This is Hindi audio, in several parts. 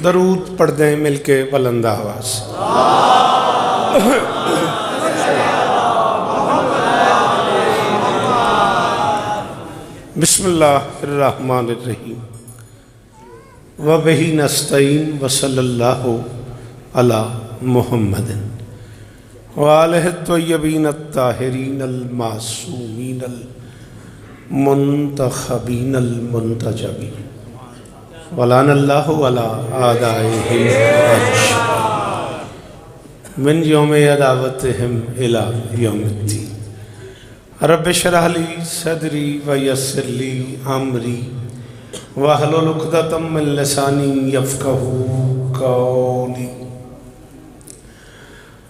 दरूद पढ़ दें मिलके बुलंद आवाज़। बिस्मिल्लाहिर्रहमानिर्रहीम व बिही नस्तईन व सल्लल्लाहु अला मुहम्मदिन व आलिहि त्वय्यबीन अत्ताहिरीन अल मासूमीन अल मुंतखबीन अल मुंतजबीन वलानल्लाहु अला आदाइहिम मिन यौम अदावतिहिम इला यौमिद्दीन। रब्बि श्रह ली सदरी व यस्सिर ली अमरी वहलुल उक़दतम मिन लिसानी यफ़क़हू क़ौली।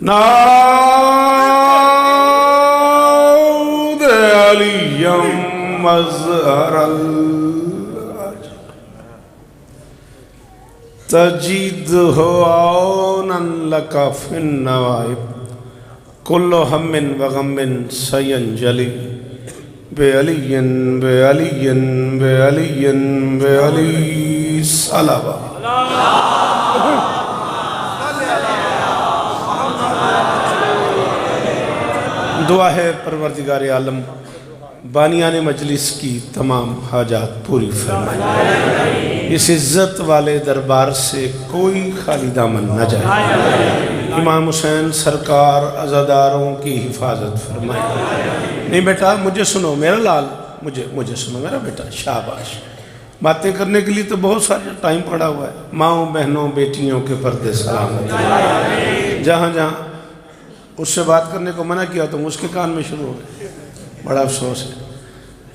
नाऊद अलियम मज़हरल तजीदहु औनन लका फिन नवाइब कुल्लु हम्मिन व गम्मिन सयंजलि बेअलियन बेअलियन बेअलियन बेअली सलावा। दुआ है परवरदिगार आलम बानियान मजलिस की तमाम हाजात पूरी फरमाए। इस इज़्ज़त वाले दरबार से कोई खाली दामन न जाए। इमाम हुसैन सरकार अज़ादारों की हिफाजत फरमाए। नहीं बेटा मुझे सुनो मेरा लाल, मुझे सुनो मेरा बेटा, शाबाश। बातें करने के लिए तो बहुत सारा टाइम पड़ा हुआ है। माँओं बहनों बेटियों के पर्दे सलामत। जहाँ जहाँ उससे बात करने को मना किया तो उसके कान में शुरू हो गए। बड़ा अफसोस है।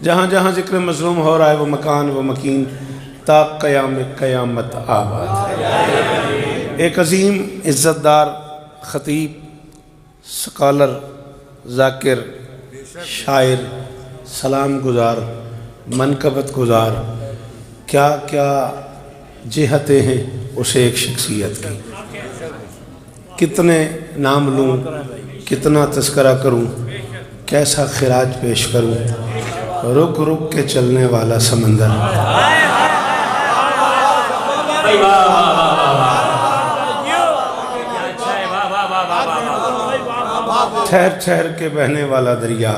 जहाँ जहाँ जिक्र मज़लूम हो रहा है वो मकान वो मकीन ता क़यामत आबाद है। एक अजीम इज़्ज़तदार ख़तीब, स्कॉलर, ज़ाकिर, शायर, सलाम गुज़ार, मनकबत गुज़ार, क्या क्या जिहतें हैं उसे एक शख्सियत की। कितने नाम लूँ, कितना तस्करा करूँ, कैसा खिराज पेश करूँ। रुक रुक के चलने वाला समंदर, ठहर ठहर के बहने वाला दरिया,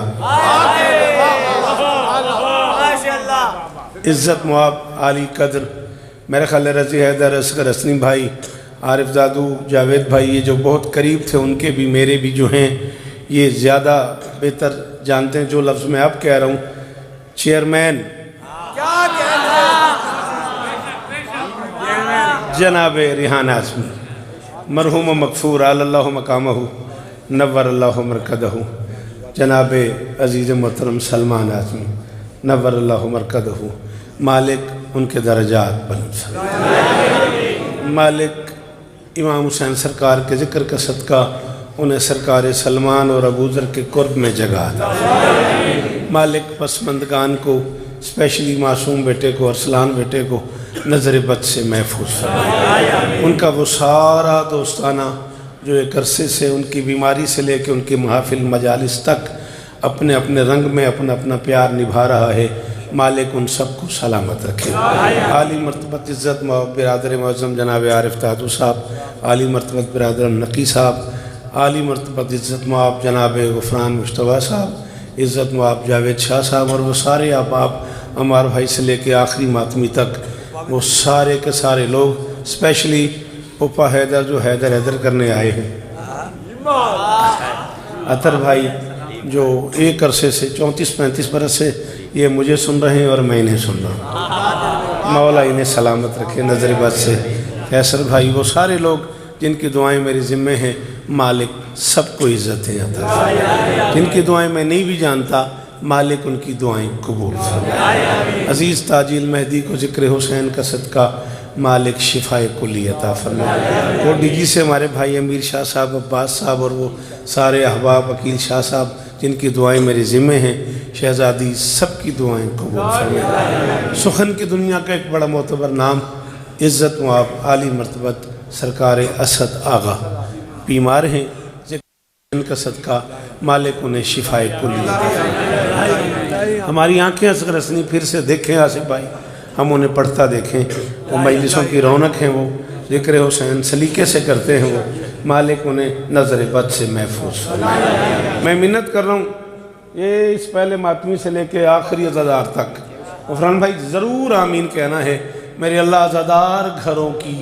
इज़्ज़त मुआब आली कदर, मेरे ख्याल रज़ी हैदर, असगर असनी भाई, आरिफ दादू, जावेद भाई, ये जो बहुत करीब थे उनके भी मेरे भी जो हैं ये ज़्यादा बेहतर जानते हैं जो लफ्ज़ मैं अब कह रहा हूँ। चेयरमैन जनाब रिहान आज़मी मरहूम मगफूर अल्लाहु मकामहू नव्वर अल्लाहु मरकदहू, जनाब अज़ीज़ मोहतरम सलमान आज़मी नव्वर अल्लाहु मरकदहू, मालिक उनके दर्जात बुलंद फरमाए। मालिक इमाम हुसैन सरकार के ज़िक्र का सदका उन्हें सरकार सलमान और अबू ज़र के कुर्ब में जगह था। मालिक पसमंदगान को, स्पेशली मासूम बेटे को, अरसलान बेटे को नज़र बद से महफूज फरमाए। उनका वो सारा दोस्ताना जो एक अरसे से उनकी बीमारी से लेकर उनकी महफिल मजालिस तक अपने अपने रंग में अपना अपना प्यार निभा रहा है, मालिक उन सबको सलामत रखे। आली मरतबत इज़्ज़त बिरादर मुअज़्ज़म जनाब आरिफ दादू साहब, आली मरतबत बिरादर नकी साहब, आली मरतबत इज़्ज़त मुआब जनाब गफ़रान मुश्तबा साहब, इज़्ज़त मुआब जावेद शाह साहब और वो सारे अहबाब अमार भाई से लेके आखिरी मातमी तक वो सारे के सारे लोग, स्पेशली उपा हैदर जो हैदर करने आए हैं, अतर भाई जो एक अरसे से 34-35 बरस से ये मुझे सुन रहे हैं और मैं इन्हें सुन रहा हूँ। मौला इन्हें सलामत रखे नज़र बद से। कैसर भाई, वो सारे लोग जिनकी दुआएं मेरे ज़िम्मे हैं, मालिक सबको इज़्ज़तें अता फरमाए। जिनकी दुआएं मैं नहीं भी जानता, मालिक उनकी दुआएं कबूल फरमाए। अज़ीज़ ताजिल मेहदी को ज़िक्र हुसैन का सदका मालिक शिफाए कुल्ली अता फरमाए। वो डीजी से हमारे भाई अमीर शाह साहब, अब्बास साहब और वो सारे अहबाब, वकील शाह साहब जिनकी दुआएं मेरे ज़िम्मे हैं, शहज़ादी सबकी दुआएं कबूल फरमाए। सुखन की दुनिया का एक बड़ा मोतबर नाम इज़्ज़त मुआब आली मरतबत सरकार असद आगा बीमार हैं, इनका सदका मालिक उन्हें शिफाए कुल्ली। हमारी आँखें असगर हसनी फिर से देखें आसिफ भाई, हम उन्हें पढ़ता देखें, वो मजलिसों की रौनक हैं, वो ज़िक्र हुसैन सलीके से करते हैं वो, मालिक उन्हें नज़र बद से महफूज फरमाए। मैं मिन्नत कर रहा हूँ ये इस पहले मातमी से लेके आखिरी अज़ादार तक गफरान भाई ज़रूर आमीन कहना है। मेरे अल्लाह अज़ादार घरों की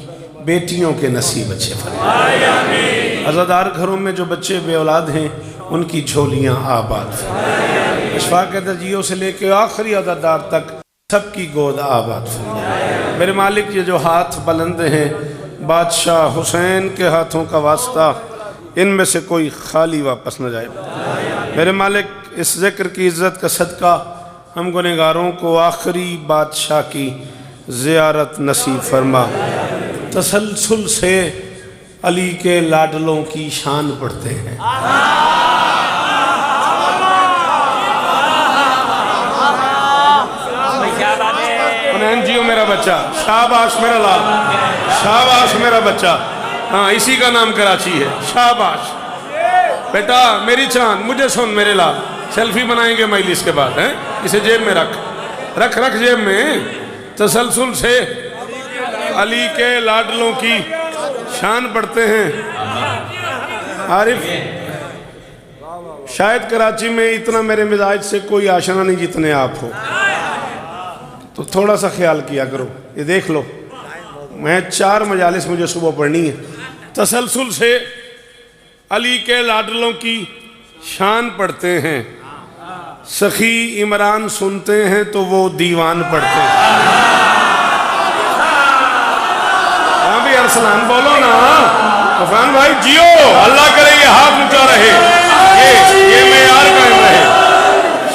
बेटियों के नसीब अच्छे फरमाए। अज़ादार घरों में जो बच्चे बे औलाद हैं उनकी झोलियाँ आबाद फरमाए। अशफाक़ के दर्जियों से लेके आखिरी अज़ादार तक सबकी गोद आबाद फरमाए। मेरे मालिक ये जो हाथ बुलंद हैं बादशाह हुसैन के हाथों का वास्ता, इनमें से कोई खाली वापस न जाए। मेरे मालिक इस ज़िक्र की इज़्ज़त का सदका हम गुनहगारों को आखिरी बादशाह की ज़ियारत नसीब फरमा। तसलसल से अली के लाडलों की शान पढ़ते हैं। जियो मेरा बच्चा, शाबाश मेरा लाल, शाबाश मेरा बच्चा। हाँ इसी का नाम कराची है, शाबाश बेटा मेरी चांद। मुझे सुन मेरे लाल, सेल्फी बनाएंगे मजलिस के बाद हैं, इसे जेब में रख रख रख जेब में। तसलसल से अली के लाडलों की शान पढ़ते हैं। आरिफ शायद कराची में इतना मेरे मिजाज से कोई आशना नहीं जितने आप हो, तो थोड़ा सा ख्याल किया करो। ये देख लो मैं 4 मजालिस मुझे सुबह पढ़नी है। तसलसल से अली के लाडलों की शान पढ़ते हैं, सखी इमरान सुनते हैं तो वो दीवान पढ़ते हैं। हाँ भी अरसलान बोलो ना गफरान भाई, जियो अल्लाह करे ये हाथ ऊंचा रहे, ये मेयार कायम रहे।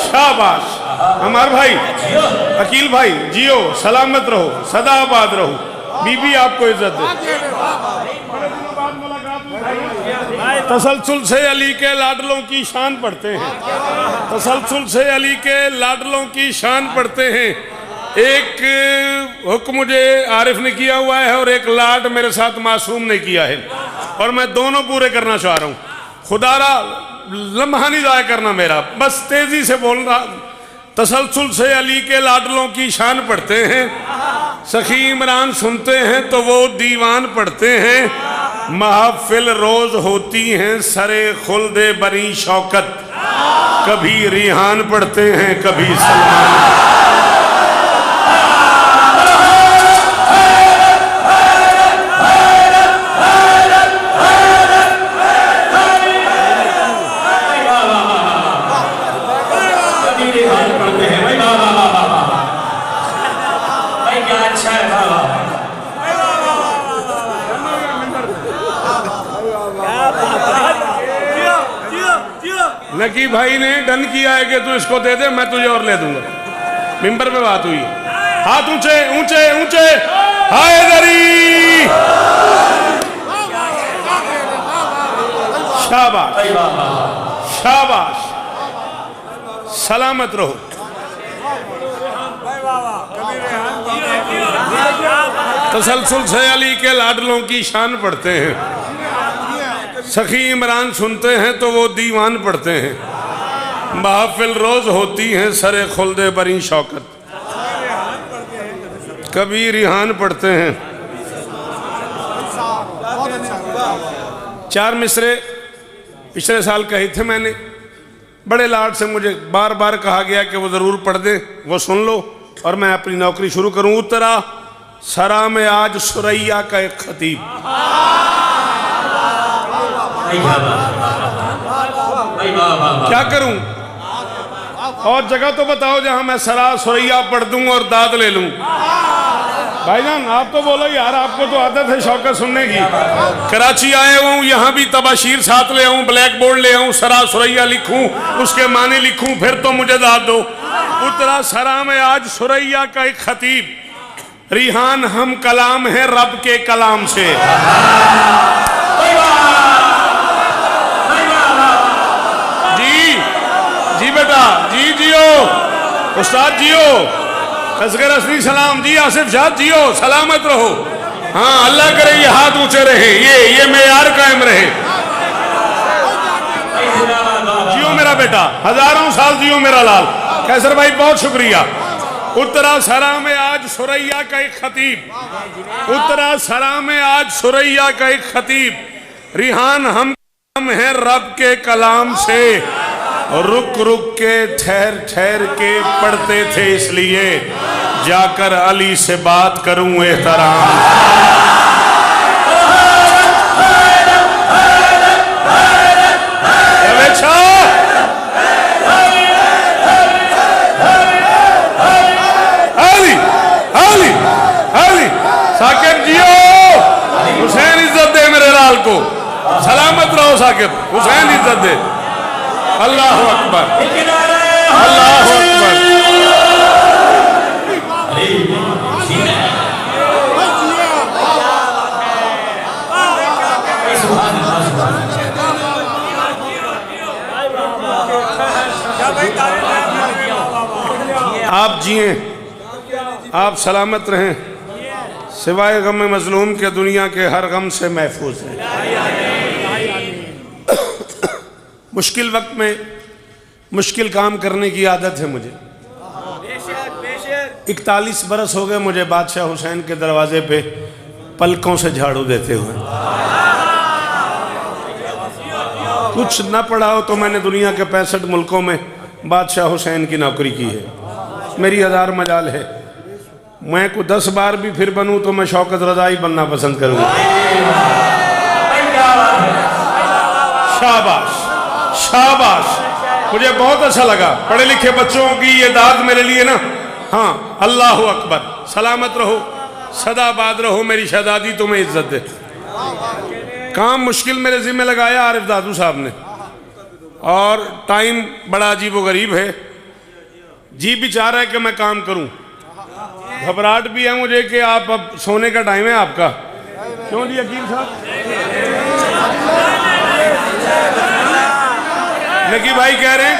शाबाश हमार भाई अकील भाई, जियो सलामत रहो, सदा आबाद रहो, बीबी आपको इज्जत दे। तसलसल से अली के लाडलों की शान पढ़ते हैं, तसलसल से अली के लाडलों की शान पढ़ते हैं। एक हुक्म मुझे आरिफ ने किया हुआ है और एक लाड मेरे साथ मासूम ने किया है, और मैं दोनों पूरे करना चाह रहा हूँ। खुदारा लम्हा नहीं ज़ाया करना मेरा, बस तेजी से बोल रहा। तसलसल से अली के लाडलों की शान पढ़ते हैं, सखी इमरान सुनते हैं तो वो दीवान पढ़ते हैं। महफिल रोज होती हैं सरे खुल्दे बरी शौकत, कभी रिहान पढ़ते हैं कभी सलमान। नकी भाई ने डन किया है कि तू इसको दे दे, मैं तुझे और ले दूंगा। मिंबर पे बात हुई, हाथ ऊंचे ऊंचे ऊंचे, हैदरी शाबाश शाबाश, सलामत रहो। तसलसल से अली के लाडलों की शान पढ़ते हैं, सखी इमरान सुनते हैं तो वो दीवान पढ़ते हैं। महफिल रोज होती हैं सरे खुल्दे बरी शौकत, कभी रिहान पढ़ते हैं। 4 मिसरे पिछले साल कहे थे मैंने, बड़े लाड से मुझे बार बार कहा गया कि वो ज़रूर पढ़ दे, वो सुन लो और मैं अपनी नौकरी शुरू करूं। उतरा सरा में आज सुरैया का एक खतीब, क्या करूं और जगह तो बताओ जहां मैं सरा सुरैया पढ़ दूं और दाद ले लूं। भाईजान आप तो बोलो यार, आपको तो आदत है शौकत सुनने की। कराची आए हूँ, यहाँ भी तबाशीर साथ ले आऊं, ब्लैक बोर्ड ले आऊं, सरा सुरैया लिखूं, उसके माने लिखूं, फिर तो मुझे दाद दो। उतरा सरा में आज सुरैया का एक खतीब, रिहान हम कलाम है रब के कलाम से। जी बेटा जी, जियो उस्ताद, जियो असगर असली सलाम जी, आसिफ जात जियो, सलामत रहो। हाँ अल्लाह करे ये हाथ ऊंचे रहे, ये मेयार कायम रहे। जियो मेरा बेटा, हजारों साल जियो मेरा लाल। कैसर भाई बहुत शुक्रिया। उत्तरा सरा में आज सुरैया का एक खतीब, उत्तरा सरा में आज सुरैया का एक खतीब, रिहान हम है रब के कलाम से, रुक रुक के ठहर ठहर के पढ़ते थे, इसलिए जाकर अली से बात करूं एहतराम। साकिब जियो, हुसैन इज्जत दे मेरे लाल को, सलामत रहो साकिब, हुसैन इज्जत दे। अल्लाह अकबर, अल्लाह अकबर। आप जिए, आप सलामत रहें, सिवाय गम मजलूम के दुनिया के हर गम से महफूज है। मुश्किल वक्त में मुश्किल काम करने की आदत है मुझे। 41 बरस हो गए मुझे बादशाह हुसैन के दरवाजे पे पलकों से झाड़ू देते हुए। कुछ न पड़ा हो तो मैंने दुनिया के 65 मुल्कों में बादशाह हुसैन की नौकरी की है। मेरी 1000 मजाल है, मैं को 10 बार भी फिर बनूं तो मैं शौकत रज़ा ही बनना पसंद करूंगा। शाबाश शाबाश, मुझे बहुत अच्छा लगा। पढ़े लिखे बच्चों की ये दाद मेरे लिए ना, हाँ, अल्लाह अकबर। सलामत रहो, सदाबाद रहो, मेरी शहजादी तुम्हें इज्जत दे। काम मुश्किल मेरे जिम्मे लगाया आरिफ दादू साहब ने, और टाइम बड़ा अजीब व गरीब है। जी भी चाह रहा है कि मैं काम करूं, घबराहट भी है मुझे कि आप अब सोने का टाइम है आपका। क्यों जी अकील साहब? नकी भाई कह रहे हैं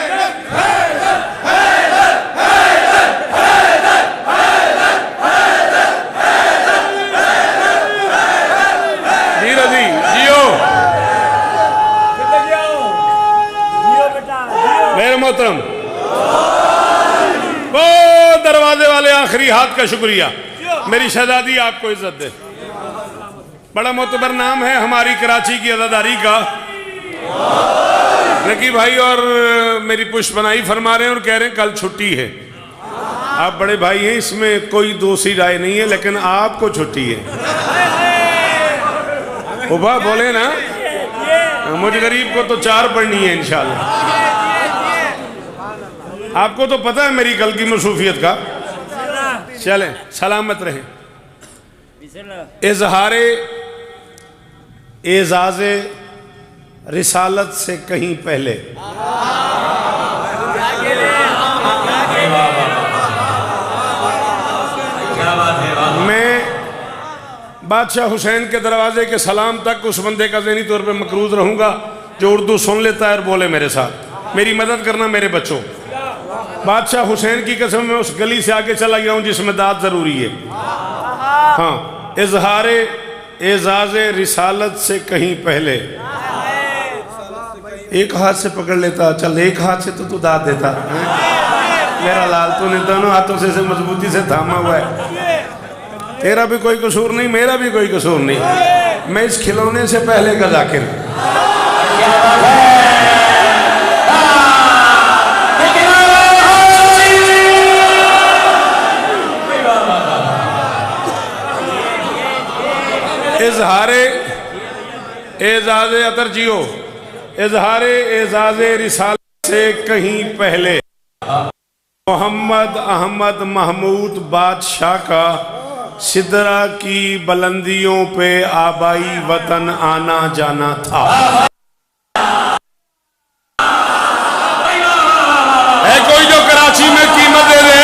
जी रजी जियो मेरे मोहतरम। वो दरवाजे वाले आखिरी हाथ का शुक्रिया, मेरी शहजादी आपको इज्जत दे। बड़ा मोतबर नाम है हमारी कराची की अदादारी का। नकी भाई और मेरी पुष्पनाई फरमा रहे हैं और कह रहे हैं कल छुट्टी है। आप बड़े भाई हैं, इसमें कोई दूसरी राय नहीं है, लेकिन आपको छुट्टी है। उबा बोले ना, मुझ गरीब को तो 4 पढ़नी है इंशाल्लाह। आपको तो पता है मेरी कल की मसरूफियत का। चलें, सलामत रहें। इजहारे एजाज़े रिसालत से कहीं पहले मैं बादशाह हुसैन के दरवाजे के सलाम तक उस बंदे का ज़हनी तौर पे मकरूज रहूंगा जो उर्दू सुन लेता है और बोले मेरे साथ। मेरी मदद करना मेरे बच्चों। बादशाह हुसैन की कसम में उस गली से आगे चला गया हूं जिसमें दाद जरूरी है। हाँ, इजहारे एजाज़े रिसालत से कहीं पहले। एक हाथ से पकड़ लेता, चल एक हाथ से तो तू दाद देता। मेरा लाल तूने दोनों हाथों से मजबूती से थामा हुआ है। तेरा भी कोई कसूर नहीं, मेरा भी कोई कसूर नहीं। मैं इस खिलौने से पहले का जाकिर। इजहारे एजाज़े अतरजियो, इजहारे एजाज़े रिसालत से कहीं पहले मोहम्मद अहमद महमूद बादशाह का सिदरा की बुलंदियों पे आबाई वतन आना जाना था। है कोई जो कराची में कीमत दे दे?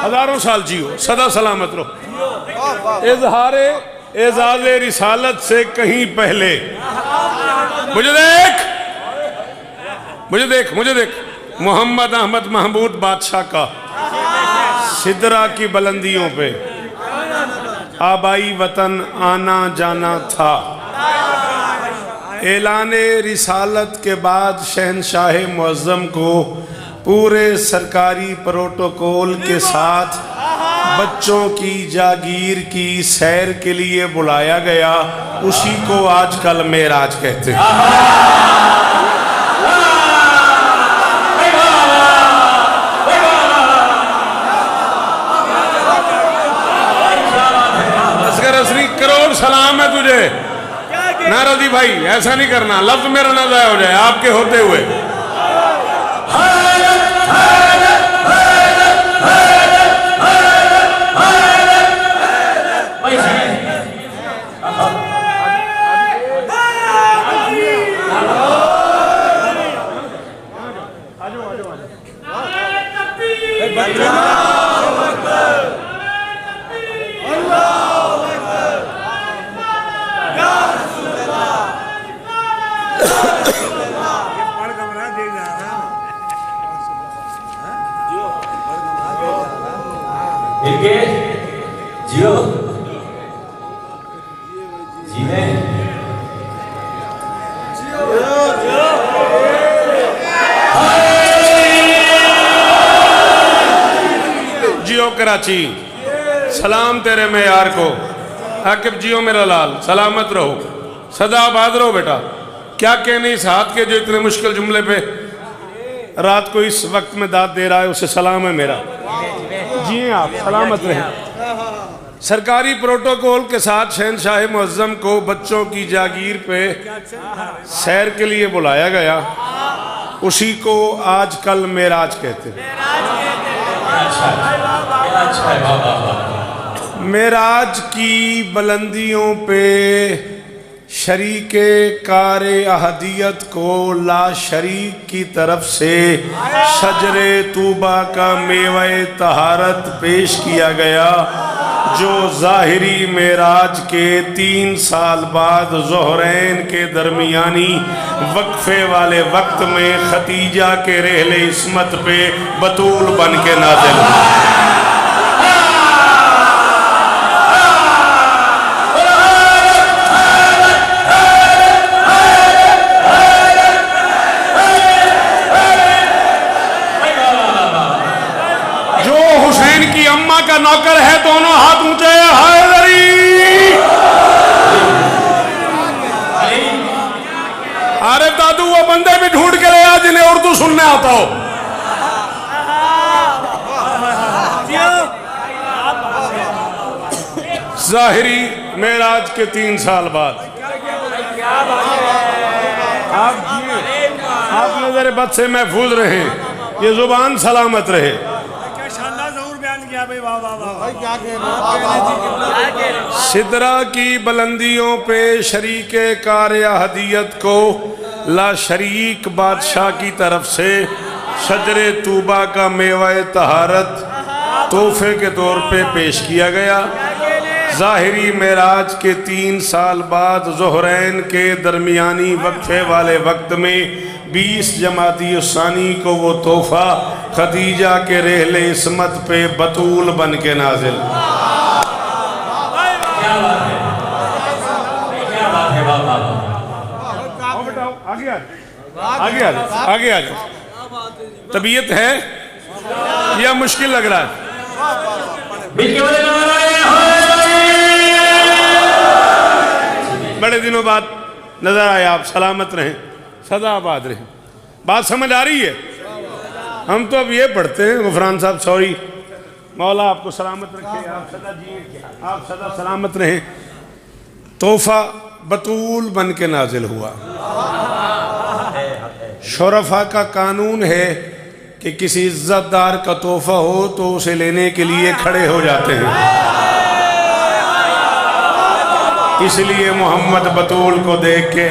हजारों साल जियो, सदा सलामत रहो। इजहारे एजाज रिसालत से कहीं पहले। मुझे देख, मुझे देख, मुझे देख, मोहम्मद अहमद महमूद बादशाह का सिदरा की बुलंदियों पे आबाई वतन आना जाना था। ऐलाने रिसालत के बाद शहनशाह मुअज़्ज़म को पूरे सरकारी प्रोटोकॉल के साथ बच्चों की जागीर की सैर के लिए बुलाया गया। उसी को आजकल मेराज कहते हैं। असगर असरी करोड़ सलाम है तुझे। नाराजी भाई ऐसा नहीं करना, लफ्ज मेरा ना ज़ाया हो जाए आपके होते हुए। जियो जीने जियो कराची, सलाम तेरे में यार को। आकिब जियो मेरा लाल, सलामत रहो, सदा आबाद रहो बेटा। क्या कहने इस हाथ के जो इतने मुश्किल जुमले पे रात को इस वक्त में दाद दे रहा है, उसे सलाम है मेरा। जी आप सलामत रहें। सरकारी प्रोटोकॉल के साथ शहनशाह मुअज़्ज़म को बच्चों की जागीर पे सैर के लिए बुलाया गया। उसी को आजकल मेराज कहते हैं। मेराज की बुलंदियों पे शरीके कारे अहदियत को ला शरीक की तरफ से शजरे तूबा का मेवे तहारत पेश किया गया, जो ज़ाहिरी मेराज के 3 साल बाद ज़ोहरैन के दरमियानी वक्फे वाले वक्त में खतीजा के रहले इस्मत पे बतूल बन के नाज़िल। अम्मा का नौकर है, दोनों हाथ ऊंचे। अरे दादू वो बंदे भी ढूंढ के ले आ जिन्हें उर्दू सुनने आता हो। ज़ाहिरी मेराज के 3 साल बाद आप नजर बद से महफूज रहे, ये जुबान सलामत रहे। सिदरा की बुलंदियों पे शरीके कार हदियत को ला शरीक बादशाह की तरफ से शजरे तूबा का मेवा तहारत तोहफे के तौर पे पेश किया गया। ज़ाहिरी मेराज के 3 साल बाद ज़ोहरैन के दरमियानी वक्फे वाले वक्त में 20 जमाती उसानी को वो तोहफा खदीजा के रहले इस्मत पे बतूल बन के नाजिल। क्या बात है, क्या बात है बाबा। आगे आगे आगे आ जाओ। तबीयत है या मुश्किल लग रहा है? बड़े दिनों बाद नजर आए आप, सलामत रहें, सदा आबाद रहें। बात समझ आ रही है? हम तो अब ये पढ़ते हैं, गुफरान साहब सॉरी, मौला आपको सलामत रखे, आप सदा जिए, आप सदा सलामत रहें। तोहफा बतूल बन के नाजिल हुआ। शोरफा का कानून है कि किसी इज्जतदार का तोहफा हो तो उसे लेने के लिए खड़े हो जाते हैं। इसलिए मोहम्मद बतूल को देख के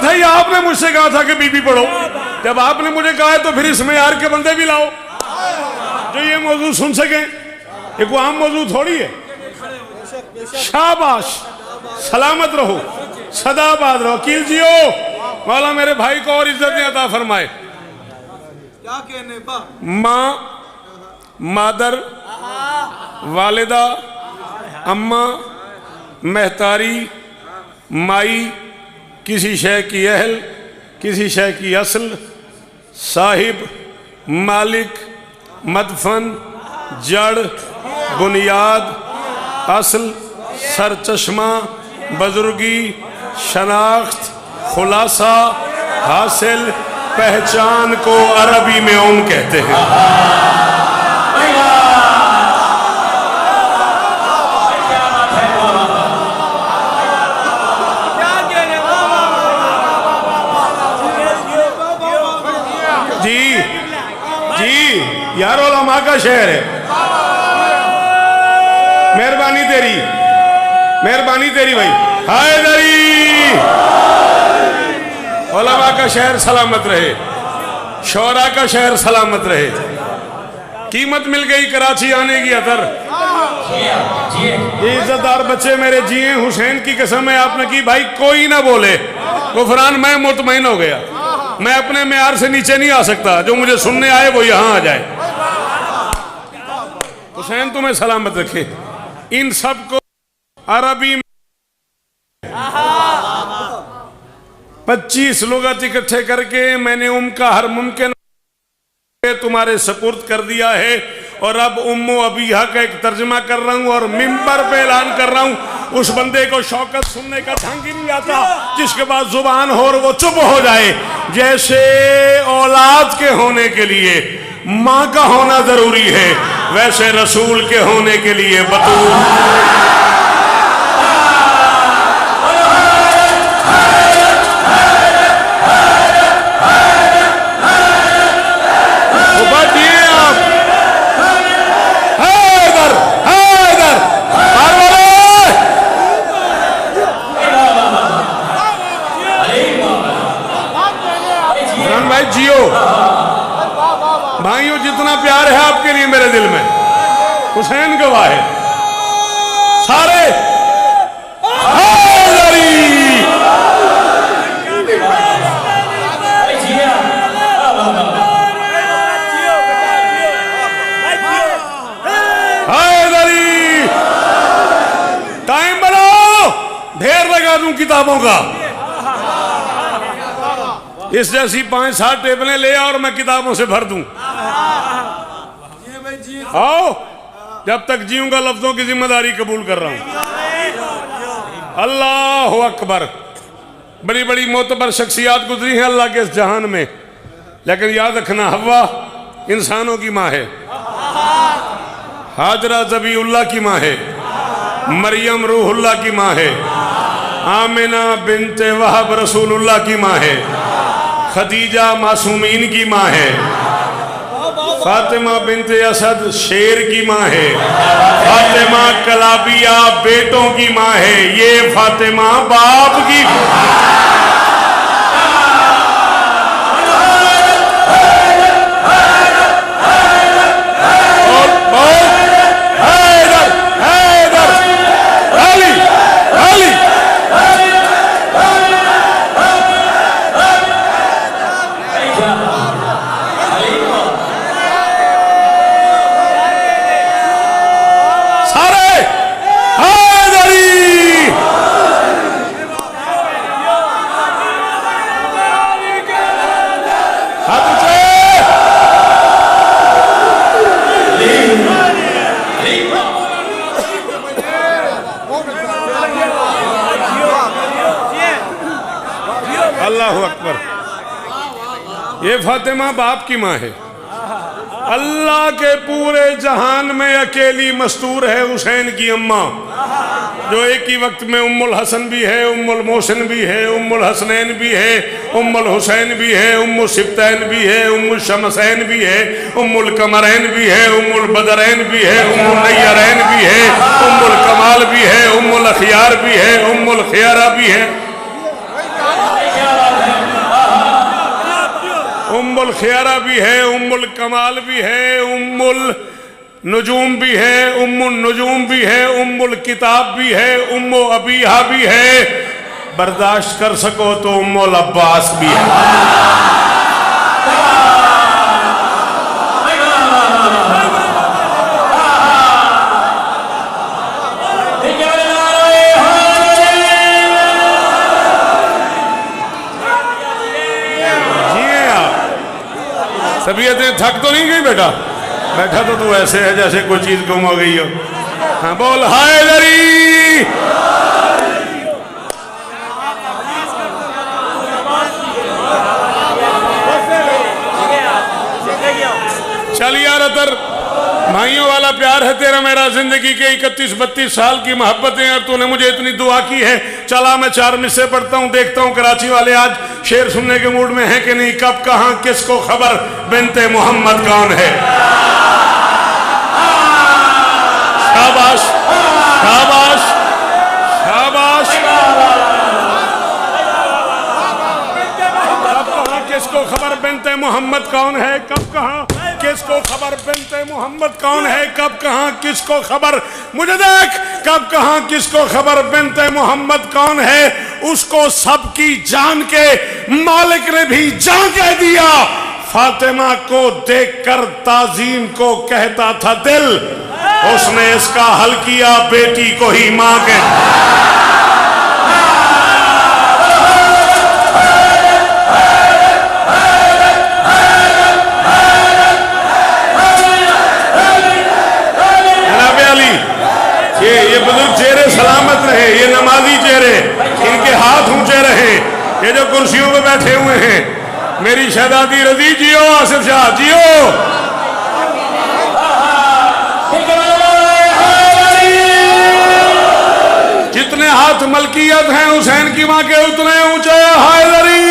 बात है, ये आपने मुझसे कहा था कि बीबी पढ़ो। जब आपने मुझे कहा है तो फिर इसमें यार के बंदे भी लाओ जो ये मौजूद सुन सके। ये कोई आम मौजूद थोड़ी है। शाबाश, सलामत रहो, सदाबाद रहो, कील जियो। मौला मेरे भाई को और इज्जत अता फरमाए। क्या कहने बा? माँ, मादर, वालिदा, अम्मा, महतारी, माई, किसी शय की अहल, किसी शय की असल, साहिब, मालिक, मदफन, जड़, बुनियाद, असल, सरचश्मा, बुजुर्गी, शनाख्त, खुलासा, हासिल, पहचान को अरबी में ओम कहते हैं। जी जी, यार उलमा का शहर है। मेहरबानी तेरी, मेहरबानी तेरी भाई। हैदरी, उलमा का शहर सलामत रहे, शोरा का शहर सलामत रहे। कीमत मिल गई कराची आने की अतर। ये इज्जतदार बच्चे मेरे जिए, हुसैन की कसम है आपने की भाई, कोई ना बोले गुफरान, मैं मुतमईन हो गया। मैं अपने मेयार से नीचे नहीं आ सकता। जो मुझे सुनने आए वो यहां आ जाए। हुसैन तुम्हें सलामत रखे। इन सबको अरबी 25 लुगत इकट्ठे करके मैंने उनका हर मुमकिन तुम्हारे सपुर्द कर दिया है। और अब उम्मो अबीहा का एक तर्जमा कर रहा हूं और मिंबर पे ऐलान कर रहा हूं। उस बंदे को शौकत सुनने का ढंग ही नहीं आता जिसके पास जुबान हो और वो चुप हो जाए। जैसे औलाद के होने के लिए माँ का होना जरूरी है, वैसे रसूल के होने के लिए बतूल। जियो भाइयों, जितना प्यार है आपके लिए मेरे दिल में, हुसैन गवाह है। सारे हैदरी, टाइम बनाओ, ढेर लगा दूं किताबों का। इस जैसी 5-7 टेबलें ले आओ और मैं किताबों से भर दूं। आओ, जब तक जीऊंगा लफ्जों की जिम्मेदारी कबूल कर रहा हूं। अल्लाह अकबर। बड़ी बड़ी मोतबर शख्सियात गुजरी हैं अल्लाह के इस जहान में, लेकिन याद रखना हव्वा इंसानों की माँ है, हाजरा ज़बीउल्लाह की माँ है, मरियम रूहुल्लाह की माँ है, आमिना बिन्ते वहब रसूलुल्लाह की माँ है, खदीजा मासूमीन की माँ है, फातिमा बिन्ते असद शेर की माँ है, फातिमा कलाबिया बेटों की माँ है, ये फातिमा बाप की। अल्लाहु अकबर। ये फातिमा बाप की माँ है। अल्लाह के पूरे जहान में अकेली मस्तूर है हुसैन की अम्मा, जो एक ही वक्त में उम्मुल हसन भी है, उम्मुल मोहसिन भी है, उम्मुल हसनैन भी है, उम्मुल हुसैन भी है, उम्मुल सिब्तैन भी है, उम्मुल शमसैन भी है, उम्मुल कमरैन भी है, उम्मुल बदरैन भी है, उम्मुल नैयरैन भी है, उम्मुल कमाल भी है, उम्मुल अखियार भी है, उम्मुल खियारा भी है। उम्मुल खियारा भी है, उम्मुल कमाल भी है, उम्मुल नुजूम भी है, उम्मुल नुजूम भी है, उम्मुल किताब भी है, उम्मो अबीहा भी है, बर्दाश्त कर सको तो उम्मुल अब्बास भी है। तबीयतें थक तो नहीं गई बेटा? बैठा तो तू ऐसे है जैसे कोई चीज गुम हो गई हो। हाँ बोल हैदरी। चल यार अतर, भाइयों वाला प्यार है तेरा मेरा, जिंदगी के 31-32 साल की मोहब्बतें, और तूने मुझे इतनी दुआ की है। चला मैं 4 मिसरे पढ़ता हूँ, देखता हूँ कराची वाले आज शेर सुनने के मूड में हैं कि नहीं। कब कहाँ किसको खबर बिनते मोहम्मद कौन है। शाबाश शाबाश शाबाश। कब कहाँ किसको खबर बिनते मोहम्मद कौन है, कब कहाँ किसको खबर बिनते मोहम्मद कौन है, कब कहाँ किसको खबर, मुझे देख, कब कहाँ किसको खबर बिनते मोहम्मद कौन है। उसको सबकी जान के मालिक ने भी जान कह दिया। फातिमा को देखकर ताजीम को कहता था दिल, उसने इसका हल किया बेटी को ही मां के। ये बुजुर्ग चेहरे सलामत रहे, ये नमाजी चेहरे, इनके हाथ ऊंचे रहे। ये जो कुर्सियों पे बैठे हुए हैं, मेरी शहजादी रजी जियो, आसिफ शाह जियो। जितने हाथ मलकियत हैं हुसैन की मां के, उतने ऊंचे हैदरी।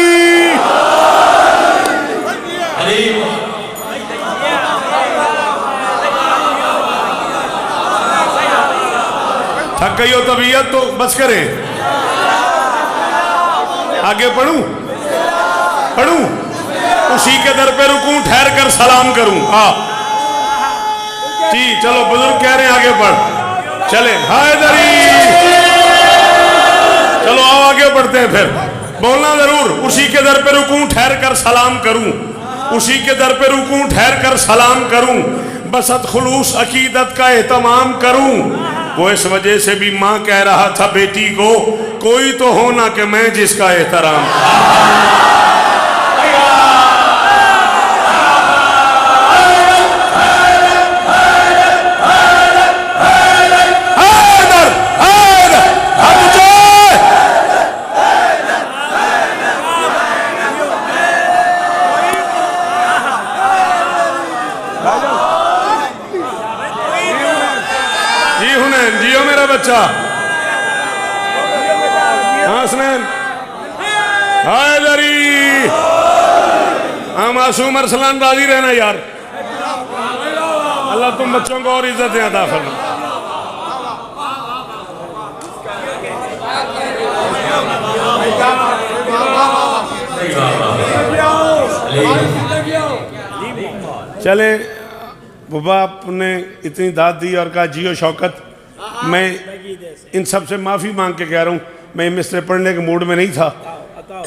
थक गई हो तबीयत तो बस करे। आगे पढ़ूं पढ़ूं, उसी के दर पे रुकूं, ठहर कर सलाम करूं। जी चलो, बुजुर्ग कह रहे हैं आगे बढ़, चले हैदरी। चलो आओ आगे बढ़ते हैं, फिर बोलना जरूर। उसी के दर पे रुकूं, ठहर कर सलाम करूं, उसी के दर पे रुकूं, ठहर कर सलाम करूं, बसत खुलूस अकीदत का एहतमाम करूं। वो इस वजह से भी मां कह रहा था बेटी को, कोई तो हो ना कि मैं जिसका एहतराम। जियो मेरा बच्चा। हाँ हसनैन हैदरी। हाँ मासूम अरसलान, राजी रहना यार। अल्लाह तुम बच्चों को और इज्जत अता फरमा। चले बुबा, आपने इतनी दाद दी और कहा जियो शौकत। मैं इन सब से माफ़ी मांग के कह रहा हूँ, मैं मिसरे पढ़ने के मूड में नहीं था,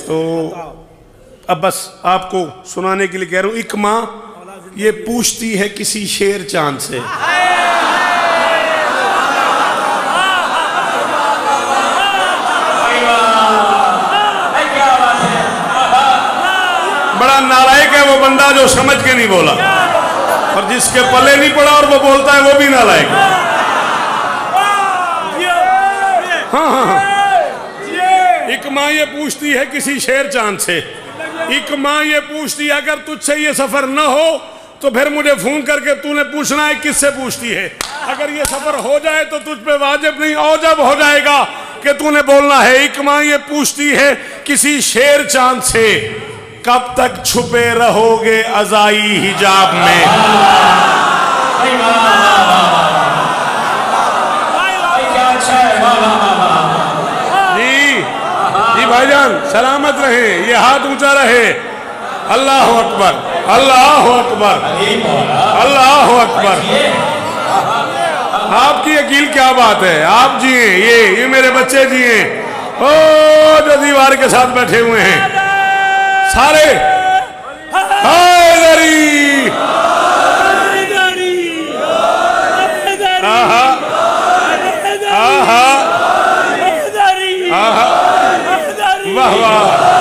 तो अब बस आपको सुनाने के लिए कह रहा हूँ। एक माँ ये पूछती है किसी शेर चांद से, बड़ा नालायक है वो बंदा जो समझ के नहीं बोला, और जिसके पल्ले नहीं पड़ा और वो बोलता है वो भी नालायक है। हाँ हाँ हाँ। एक माँ ये पूछती है किसी शेर चांद से, एक माँ ये पूछती है अगर तुझसे ये सफर न हो तो फिर मुझे फोन करके तूने पूछना है किससे पूछती है। अगर ये सफर हो जाए तो तुझ पे वाजिब नहीं औजब हो जाएगा कि तूने बोलना है। एक माँ ये पूछती है किसी शेर चांद से, कब तक छुपे रहोगे अज़ाई हिजाब में। जी भाईजान सलामत रहे, ये हाथ ऊंचा रहे। अल्लाह अकबर। अल्लाह अकबर, अल्लाह अकबर। आपकी अकील क्या बात है, आप जिए, ये मेरे बच्चे जिए। ओ जो दीवार के साथ बैठे हुए हैं सारे, हैदरी, आहा, आहा, आहा, वाह वाह,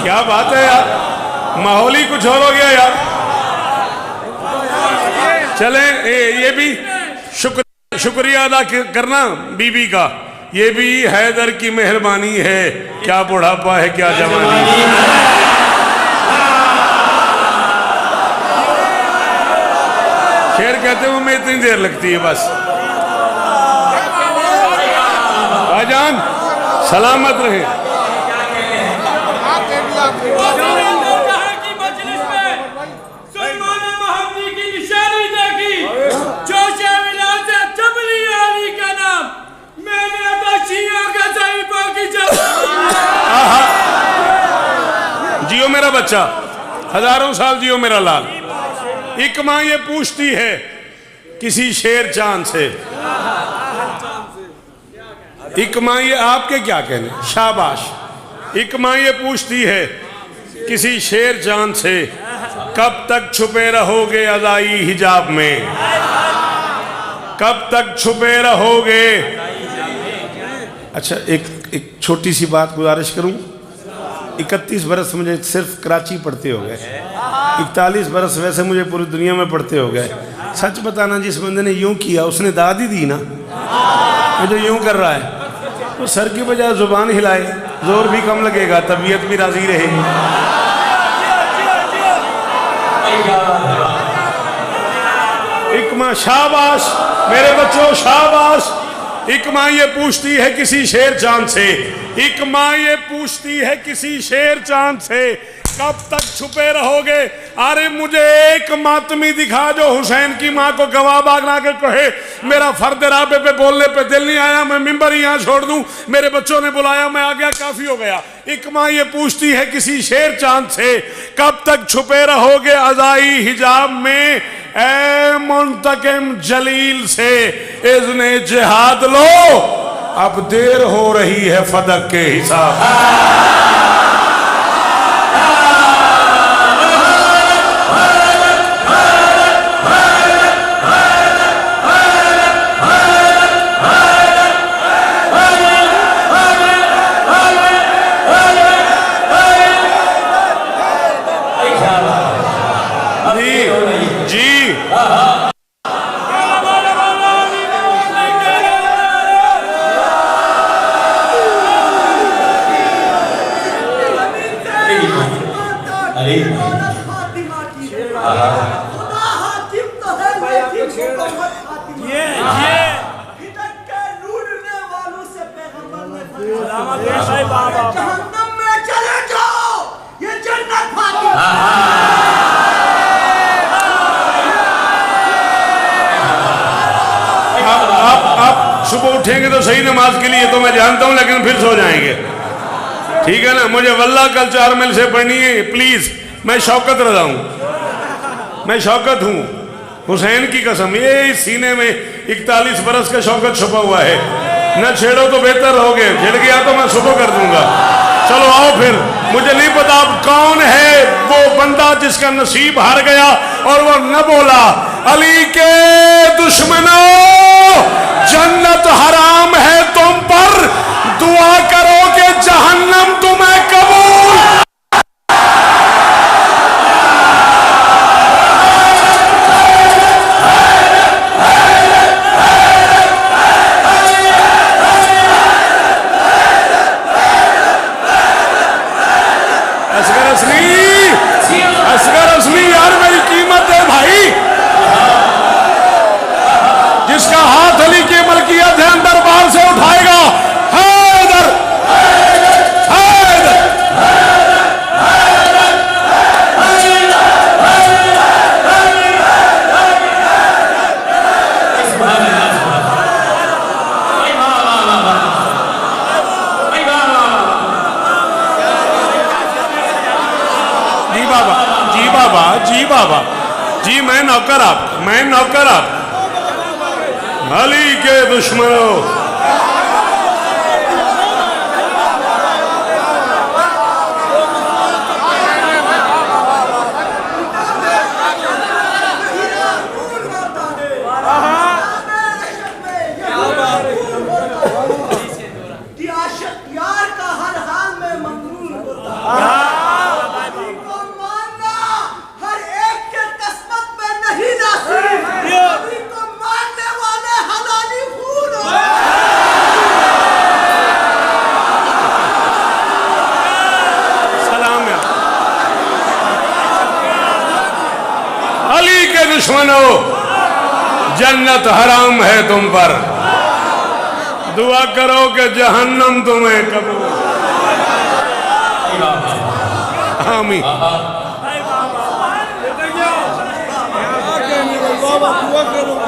क्या बात है यार, माहौल ही कुछ और हो गया यार। चले ये भी शुक्रिया अदा करना बीबी का, ये भी हैदर की मेहरबानी है। क्या बुढ़ापा है, क्या जवानी। शेर कहते हैं मैं इतनी देर लगती है बस। भाईजान सलामत रहे। जियो मेरा बच्चा, हजारों साल जियो मेरा लाल। एक माँ ये पूछती है किसी शेर चांद से, एक माँ ये आपके क्या कहने, शाबाश। एक माँ ये पूछती है किसी शेर चांद से, कब तक छुपे रहोगे अज़ाई हिजाब में, कब तक छुपे रहोगे। अच्छा एक छोटी सी बात गुजारिश करूं। 31 बरस मुझे सिर्फ कराची पढ़ते हो गए, 41 बरस वैसे मुझे पूरी दुनिया में पढ़ते हो गए। सच बताना, जिस बंदे ने यूं किया उसने दाद ही दी ना। ये जो यूं कर रहा है तो सर की बजाय जुबान हिलाए, जोर भी कम लगेगा, तबीयत भी राजी रहेगी। इकमा शाबाश मेरे बच्चों, शाबाश। एक माँ ये पूछती है किसी शेर चांद से, एक माँ ये पूछती है किसी शेर चांद से, कब तक छुपे रहोगे। अरे मुझे एक मातमी दिखा जो हुसैन की माँ को गवाह बना के कहे मेरा फर्द राबे पे बोलने पे दिल नहीं आया, मैं मिंबर ही यहाँ छोड़ दूं, मेरे बच्चों ने बुलाया मैं आ गया, काफी हो गया। एक माँ ये पूछती है किसी शेर चांद से, कब तक छुपे रहोगे अज़ाई हिजाब में। ए मुंतकिम जलील से इज़्ने जिहाद लो, अब देर हो रही है फदक के हिसाब। सुबह उठेंगे तो सही नमाज के लिए तो मैं जानता हूं, लेकिन फिर सो जाएंगे, ठीक है ना। मुझे वल्लाह कल 4 मील से पढ़नी है प्लीज। मैं शौकत रजा हूं, मैं शौकत हूं, हुसैन की कसम। ये सीने में 41 बरस का शौकत छुपा हुआ है। न छेड़ो तो बेहतर रहोगे, छिड़ गया तो मैं सुबह कर दूंगा। चलो आओ फिर। मुझे नहीं पता अब कौन है वो बंदा जिसका नसीब हार गया और वो न बोला, अली के दुश्मनों जन्नत हराम है तुम पर, दुआ करो कि जहन्नम तुम्हें कबूल। असगर असली यार मेरी कीमत है भाई, जिसका हाथ अली की मलकियत है अंदर बाबा, जी बाबा, जी मैं नौकर आपका, मैं नौकर आपका। अली के दुश्मनों, दुश्मनों, जन्नत हराम है तुम पर, दुआ करो कि जहन्नम तुम्हें कबूल। आमीन।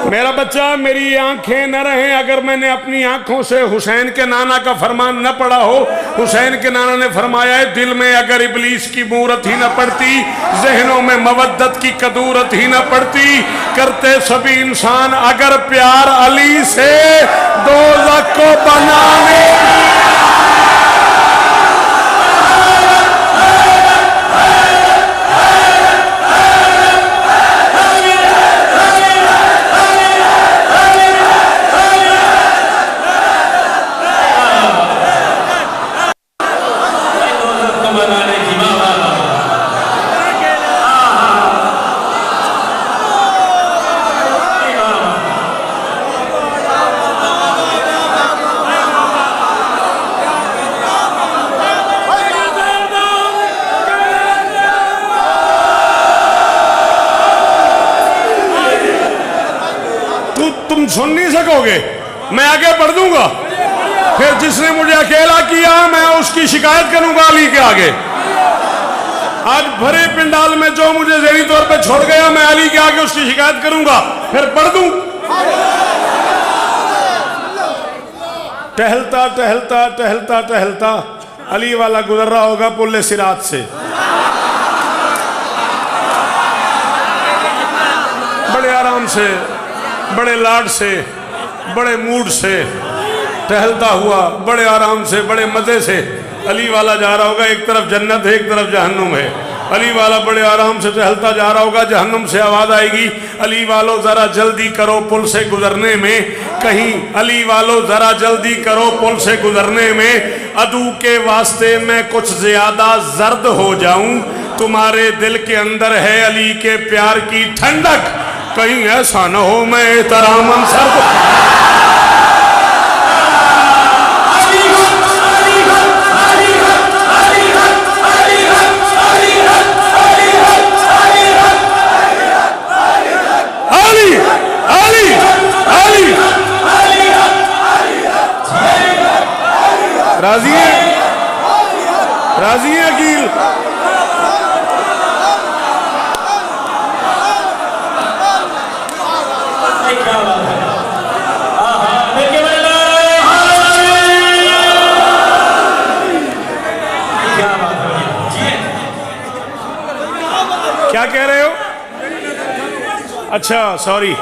मेरा बच्चा, मेरी आंखें न रहें अगर मैंने अपनी आंखों से हुसैन के नाना का फरमान न पढ़ा हो। हुसैन के नाना ने फरमाया है, दिल में अगर इबलीस की मूरत ही न पड़ती, जहनों में मवद्दत की कदूरत ही न पड़ती, करते सभी इंसान अगर प्यार अली से दोज़ख को बनाने। तुम सुन नहीं सकोगे, मैं आगे बढ़ दूंगा। फिर जिसने मुझे अकेला किया मैं उसकी शिकायत करूंगा अली के आगे। आज भरे पिंडाल में जो मुझे ज़हनी तौर पे छोड़ गया, मैं अली के आगे उसकी शिकायत करूंगा, फिर बढ़ दूं। टहलता टहलता टहलता टहलता अली वाला गुजर रहा होगा पुल सिरात से, बड़े आराम से, बड़े लाड से, बड़े मूड से टहलता हुआ, बड़े आराम से, बड़े मज़े से अली वाला जा रहा होगा। एक तरफ जन्नत है, एक तरफ जहन्नुम है। अली वाला बड़े आराम से टहलता जा रहा होगा। जहन्नुम से आवाज़ आएगी, अली वालों ज़रा जल्दी करो पुल से गुजरने में। कहीं अली वालों ज़रा जल्दी करो पुल से गुजरने में, अदू के वास्ते मैं कुछ ज़्यादा जर्द हो जाऊं। तुम्हारे दिल के अंदर है अली के प्यार की ठंडक, कहीं ऐसा न हो मैं एहतरामन सर्द। राजी है, राजी है अकील? क्या कह रहे हो? अच्छा सॉरी,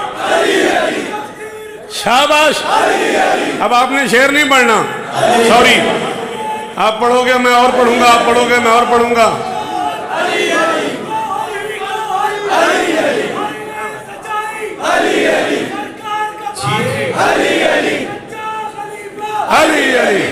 शाबाश। अब आपने शेर नहीं पढ़ना, सॉरी। आप पढ़ोगे मैं और पढ़ूंगा, आप पढ़ोगे मैं और पढ़ूंगा। अली अली अली अली अली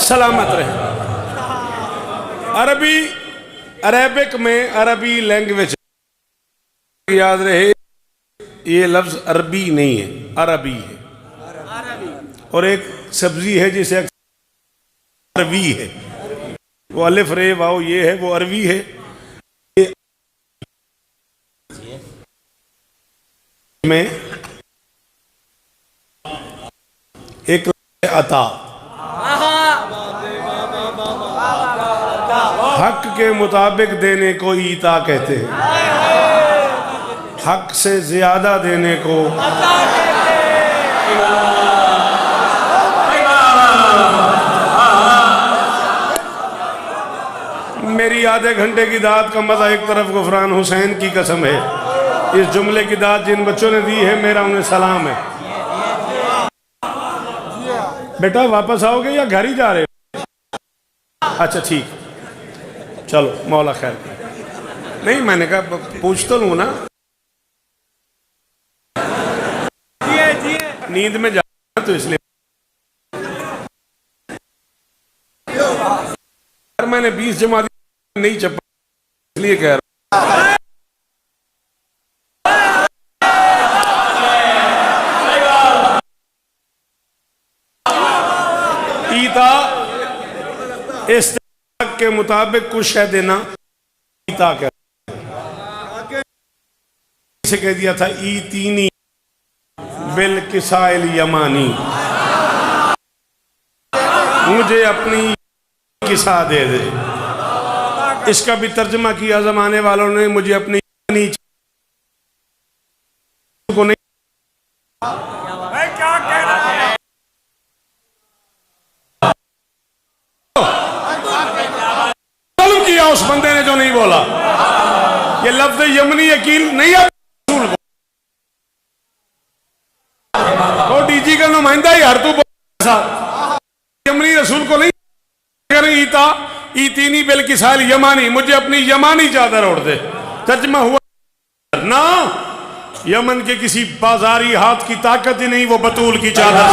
सलामत रहे। अरबी, अरेबिक में, अरबी लैंग्वेज याद रहे, ये लफ्ज अरबी नहीं है, अरबी है। और एक सब्जी है जिसे अरवी है, वो अलिफ रे वाओ ये है, वो अरवी है। में एक अता, हक के मुताबिक देने को ईता कहते हैं, हक से ज्यादा देने को मेरी आधे घंटे की दाद का मजा एक तरफ गुफरान हुसैन की कसम है। इस जुमले की दाद जिन बच्चों ने दी है, मेरा उन्हें सलाम है। बेटा वापस आओगे या घर ही जा रहे हो? अच्छा ठीक, चलो मौला खैर। नहीं मैंने कहा पूछ तो लूं ना, नींद में जा तो इसलिए मैंने 20 जमा नहीं चपा, इसलिए कह रहा ईता इस्तेमाल के मुताबिक कुछ है देना, ईता क्या से कह दिया था, ईतीनी बिल किसाइल यमानी, मुझे अपनी किसा दे दे। इसका भी तर्जमा किया जमाने वालों ने, मुझे अपनी को नहीं किया उस बंदे ने जो नहीं बोला। ये लफ्ज यमनी यकील नहीं है, वो डीजी का नुमाइंदा ही हर तू यमनी रसूल को नहीं करें। ईता ईतीनी बिल किसाइल यमानी, मुझे अपनी यमानी चादर ओढ़ दे। तर्जमा हुआ ना, यमन के किसी बाजारी हाथ की ताकत ही नहीं वो बतूल की चादर।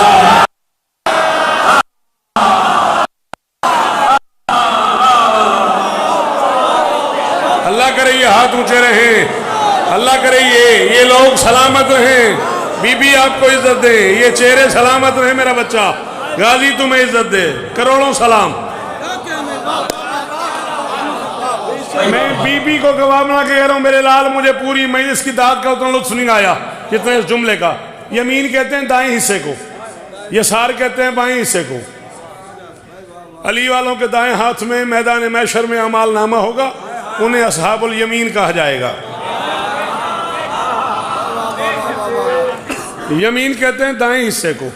अल्लाह करे ये हाथ ऊंचे रहे, अल्लाह करे ये लोग सलामत रहे। बीबी आपको इज्जत दे, ये चेहरे सलामत रहे। मेरा बच्चा गाजी तुम्हें इज्जत दे, करोड़ों सलाम। मैं बीबी को गवाह बना के कह रहा हूं, मेरे लाल मुझे पूरी मजलिस की दाद का उतना लुत्फ नहीं आया जितना इस जुमले का। यमीन कहते हैं दाएं हिस्से को, यसार कहते हैं बाएं हिस्से को। अली वालों के दाएं हाथ में मैदान मैशर में अमाल नामा होगा, उन्हें असहाबुल यमीन कहा जाएगा। यमीन कहते हैं दाएं हिस्से को।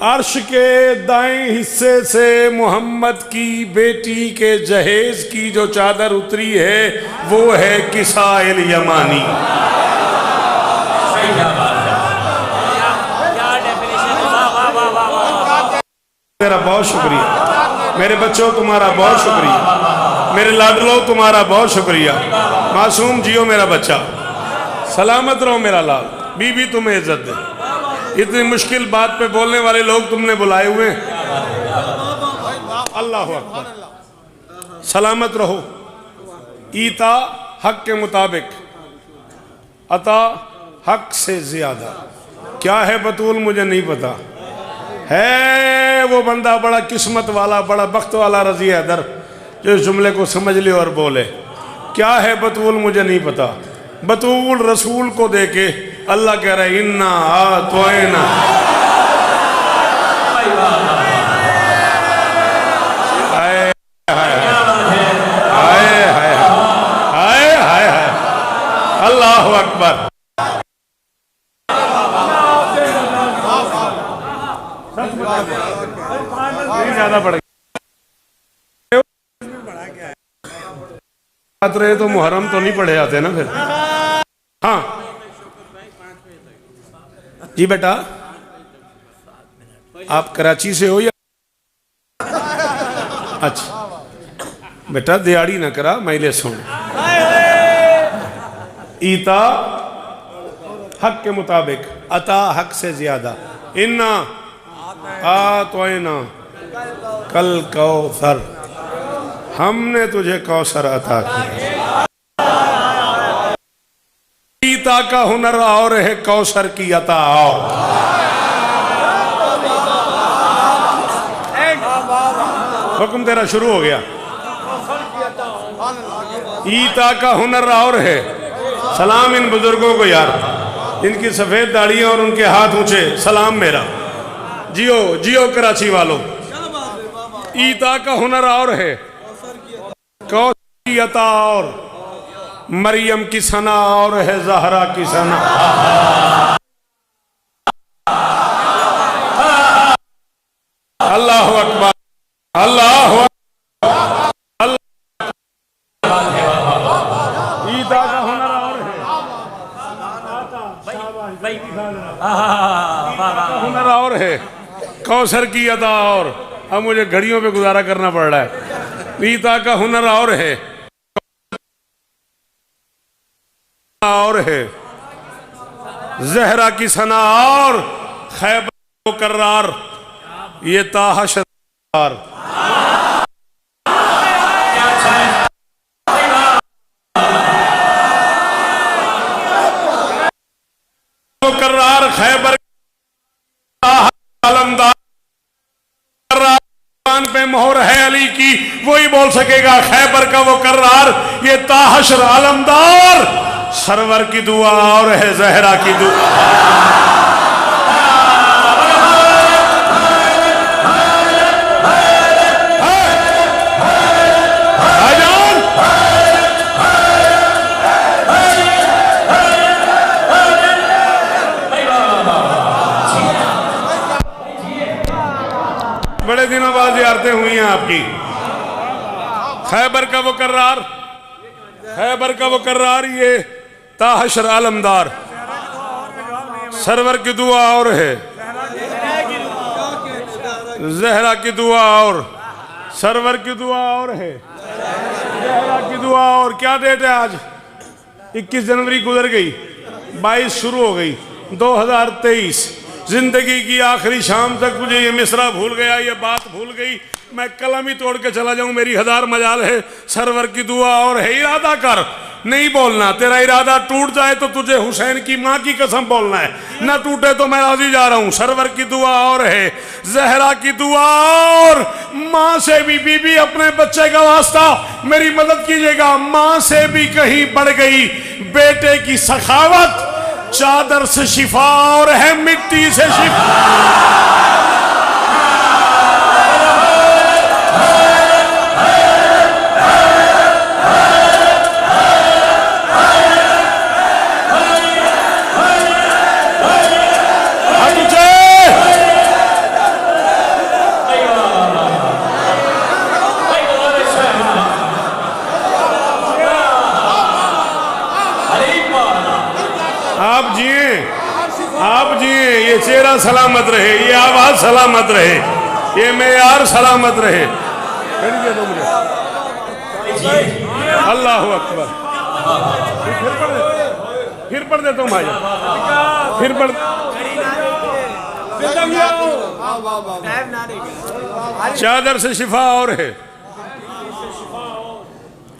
अर्श के दाएं हिस्से से मोहम्मद की बेटी के जहेज की जो चादर उतरी है वो है किसाइल यमानी। मेरा बहुत शुक्रिया मेरे बच्चों, तुम्हारा बहुत शुक्रिया मेरे लाडलो, तुम्हारा बहुत शुक्रिया। मासूम जियो मेरा बच्चा, सलामत रहो मेरा लाल। बीबी तुम्हें इज्जत दे। इतनी मुश्किल बात पे बोलने वाले लोग तुमने बुलाए हुए, अल्लाह अकबर। सलामत रहो। ईता हक के मुताबिक, अता हक से ज्यादा। क्या है बतूल मुझे नहीं पता, है वो बंदा बड़ा किस्मत वाला, बड़ा बख्त वाला रजी हैदर जो इस जुमले को समझ ले और बोले। क्या है बतूल मुझे नहीं पता। बतूल रसूल को देके अल्लाह कह रहा है इन्ना आतोइना। हाय हाय हाय हाय हाय हाय, अल्लाह अकबर। ज्यादा बढ़ रहे तो मुहर्रम तो नहीं पढ़े जाते ना फिर। हाँ जी बेटा, आप कराची से हो या? अच्छा बेटा दिहाड़ी ना करा, मैले सुन। ईता हक के मुताबिक, अता हक से ज्यादा। इन्ना आतोइना कल कौसर, हमने तुझे कौसर अता किया। गीता का हुनर और है, कौसर की अता और। हुक्म तेरा शुरू हो गया। ईता का हुनर और है। सलाम इन बुजुर्गों को यार, इनकी सफेद दाढ़ियां और उनके हाथ ऊंचे, सलाम मेरा। जियो जियो कराची वालों। ईता का हुनर और है, कौसर की अता और। मरियम की सना और है, ज़हरा की सना। अल्लाह अकबर, अल्लाह अकबर। ईता का हुनर और है, हुनर और है, कौसर की अदा और। अब मुझे घड़ियों पे गुजारा करना पड़ रहा है। ईता का हुनर और है, और है ज़हरा की सना और। खैबर करार, ये ताहशर करार। खैबर आलमदार पे मोहर है अली की, वही बोल सकेगा खैबर का वो करार, ये ताहशर आलमदार। सरवर की दुआ और है, ज़हरा की दुआ। बड़े दिनों बाद ज़ियारतें हुई हैं आपकी। खैबर का वो करार, खैबर का वो करार, ये ताहशर आलमदार। सरवर की दुआ और है, ज़हरा की दुआ और। सरवर की दुआ और है, ज़हरा की दुआ और। क्या डेट है आज? 21 जनवरी गुजर गई, 22 शुरू हो गई, 2023। जिंदगी की आखिरी शाम तक मुझे ये मिसरा भूल गया, ये बात भूल गई, मैं कलम ही तोड़ के चला जाऊं, मेरी हजार मजाल है। सरवर की दुआ और है, इरादा कर, नहीं बोलना। तेरा इरादा टूट जाए तो तुझे हुसैन की माँ की कसम बोलना है, ना टूटे तो मैं राजी जा रहा हूं। सरवर की दुआ और है, ज़हरा की दुआ और। माँ से भी, बीबी अपने बच्चे का वास्ता मेरी मदद कीजिएगा, माँ से भी कहीं बढ़ गई बेटे की सखावत। चादर से शिफा और है, मिट्टी से शिफा। आप जिए, ये चेहरा सलामत रहे, ये आवाज सलामत रहे, ये मेयार सलामत रहे। अल्लाह अकबर। फिर पढ़ देता हूँ भाई, फिर पढ़। चादर से शिफा और है,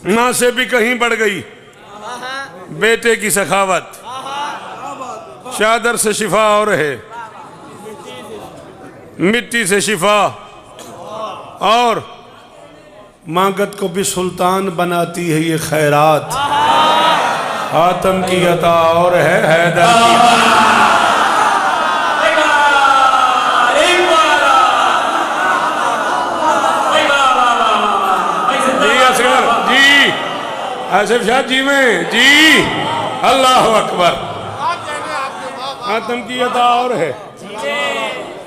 माँ से भी कहीं बढ़ गई बेटे की सखावत। चादर से शिफा और है, मिट्टी से शिफा और। मांगत को भी सुल्तान बनाती है ये खैरात। आतम की अता और है, हैदर की। जी असगर जी, आसिफ शाह जी में जी। अल्लाह अकबर। आतम की अता और है।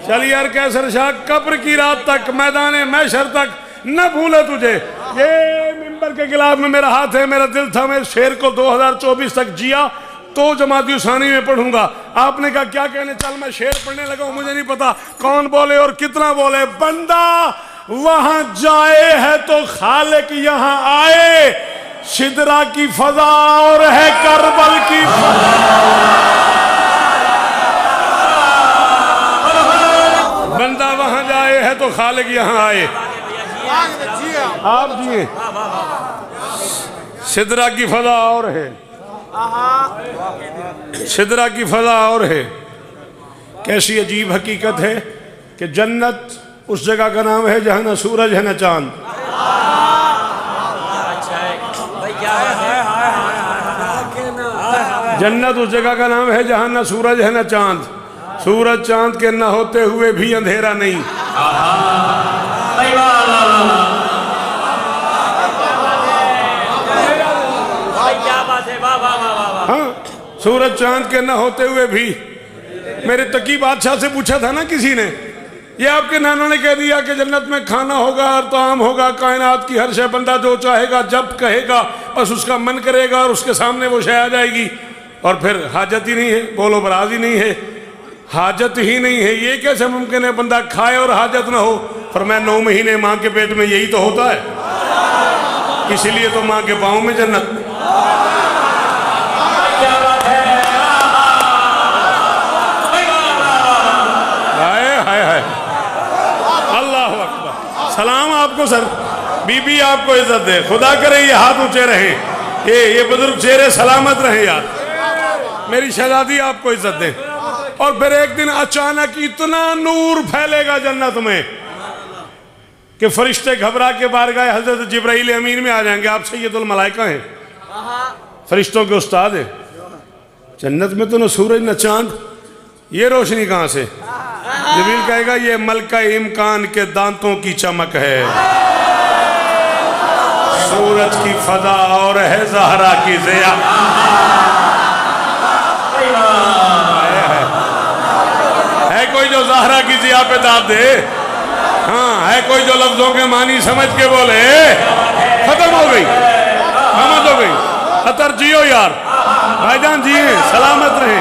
चल यार कैसर शाह, कब्र की रात तक, मैदान महशर तक न भूले तुझे। ये मिंबर के खिलाफ में मेरा हाथ है, मेरा दिल था, मैं इस शेर को 2024 तक जिया तो जमाती उसानी में पढ़ूंगा। आपने कहा क्या कहने, चल मैं शेर पढ़ने लगा हूं, मुझे नहीं पता कौन बोले और कितना बोले। बंदा वहां जाए है तो खालिक यहां आए। शिदरा की फजा और है करबल की बंदा वहां जाए हैं तो खालिक यहाँ आए। आप जिए। सिदरा की फजा और है, सिदरा की फजा और है। कैसी अजीब हकीकत है कि जन्नत उस जगह का नाम है जहाँ न सूरज है न चांद। जन्नत उस जगह का नाम है जहाँ न सूरज है न चांद। सूरज चांद के न होते हुए भी अंधेरा नहीं। हाँ, सूरज चांद के न होते हुए भी। मेरे तकी बादशाह से पूछा था ना किसी ने, ये आपके नाना ने कह दिया कि जन्नत में खाना होगा और ताम होगा, कायनात की हर शय बंदा जो चाहेगा जब कहेगा बस उसका मन करेगा और उसके सामने वो शय आ जाएगी, और फिर हाजत ही नहीं है, बोलो बराज ही नहीं है, हाजत ही नहीं है। ये कैसे मुमकिन है बंदा खाए और हाजत ना हो? पर मैं 9 महीने माँ के पेट में यही तो होता है, इसीलिए तो माँ के पाँव में जन्नत। अल्लाह अकबर। सलाम आपको सर, बीबी आपको इज्जत दे, खुदा करे ये हाथ ऊंचे रहे, ये बुजुर्ग चेहरे सलामत रहे यार, मेरी शहजादी आपको इज्जत दे। और फिर एक दिन अचानक इतना नूर फैलेगा जन्नत में कि फरिश्ते घबरा के बाहर गए, हजरत जिब्राइल अमीन में आ जाएंगे। आप सैयदुल मलाइका हैं, फरिश्तों के उस्ताद हैं। जन्नत में तो न सूरज न चांद, ये रोशनी कहाँ से? जिब्रील कहेगा ये मलका इम्कान के दांतों की चमक है, सूरज की फजा और है ज़हरा की ज़िया। है कोई जो ज़हरा की ज़िया पे दाद दे? हाँ, है कोई जो लफ्जों के मानी समझ के बोले? खत्म हो गई, खत्म हो गई। अतर जियो यार, भाईजान जिए, सलामत रहे,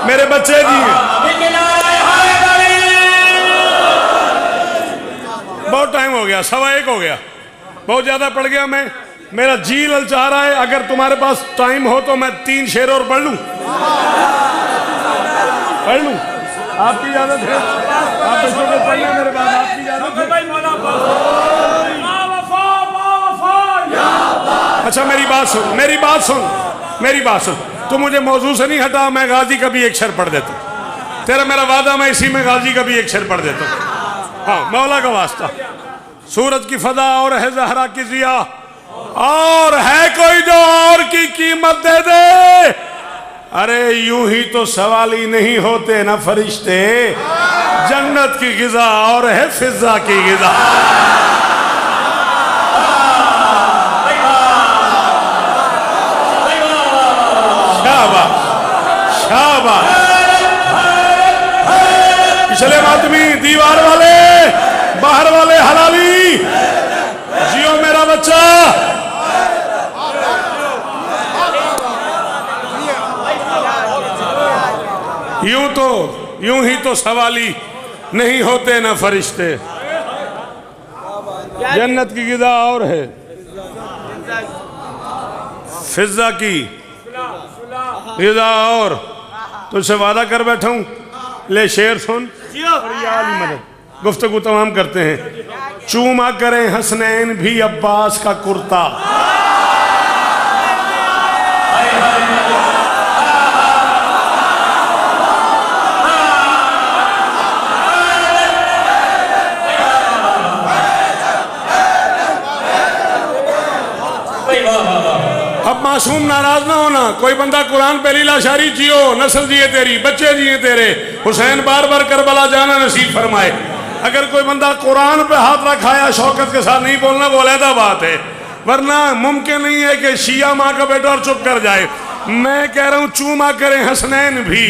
मेरे बच्चे जिए। बहुत टाइम हो गया, 1:15 हो गया, बहुत ज्यादा पड़ गया। मैं, मेरा जी ललचा रहा है। अगर तुम्हारे पास टाइम हो तो मैं 3 शेर और पढ़ लूं, पढ़ लूं? आपकी इजाजत है? आप पढ़ना मेरे बाद, आपकी इजाजत है? अच्छा मेरी बात सुन, मेरी बात सुन, मेरी बात सुन। तू मुझे मौजू से नहीं हटा, मैं गाजी का भी एक शेर पढ़ देता हूँ। तेरा मेरा वादा, मैं इसी में गाजी का भी एक शेर पढ़ देता हूँ। हाँ, मौला का वास्ता। सूरज की फजा और है ज़हरा की ज़िया, और है कोई जो और की कीमत दे दे? अरे यूं ही तो सवाल ही नहीं होते ना फरिश्ते, जन्नत की गिज़ा और है फिजा की गिज़ा। शाबाश शाबाश। पिछले मातमी, दीवार वाले, बाहर वाले हलाली, जियो मेरा बच्चा। यूं ही तो सवाली नहीं होते ना फरिश्ते, जन्नत की गिज़ा और है फिजा की गिज़ा। और तुझसे वादा कर बैठा हूं, ले शेर सुन, मदद गुफ्तगू तमाम करते हैं। चूमा करें हसनैन भी अब्बास का कुर्ता, अब मासूम नाराज ना होना। कोई बंदा कुरान पे लीला शारी जियो, नस्ल जिए तेरी, बच्चे जिए तेरे, हुसैन बार बार करबला जाना नसीब फरमाए। अगर कोई बंदा कुरान पे हाथ रखाया शौकत के साथ नहीं बोलना, वो अलहदा बात है, वरना मुमकिन नहीं है कि शिया माँ का बेटा और चुप कर जाए। मैं कह रहा हूं चूमा करें हसनैन भी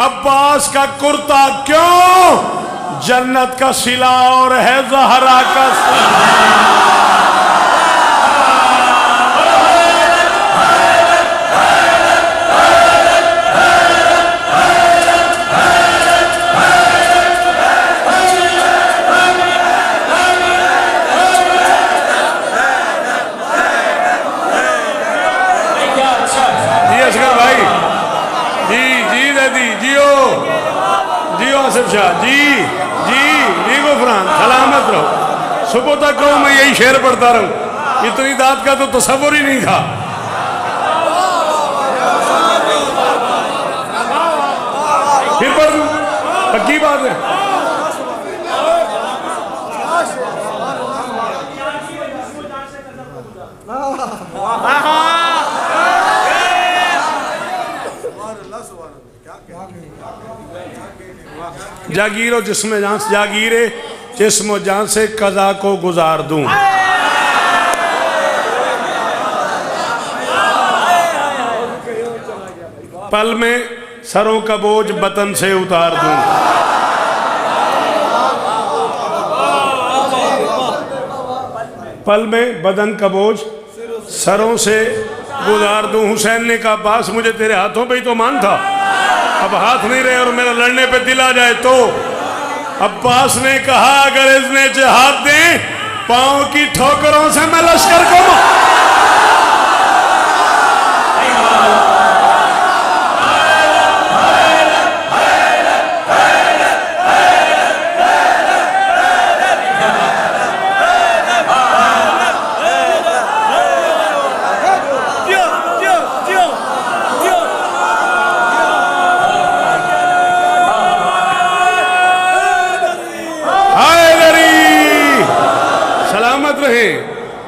अब्बास का कुर्ता, क्यों? जन्नत का सिला और है ज़हरा का सिला। जी जी गुफरान, सलामत सुबह तक कहूँ मैं यही शेर पढ़ता रहूं, इतनी दाद का तो तसव्वुर ही नहीं था। फिर पढ़ दूं, पक्की बात है। जागीरो जिस्म जान से, जागीरे जिस्म जान से कज़ा को गुजार दूं। पल में सरों का बोझ बतन से उतार दूं। पल में बदन का बोझ सरों से गुजार दूं। हुसैन ने कहा अब्बास मुझे तेरे हाथों पे ही तो मान था, अब हाथ नहीं रहे और मेरा लड़ने पे दिल आ जाए तो। अब्बास ने कहा अगर इसने जिहाद दे पांव की ठोकरों से मैं लश्कर को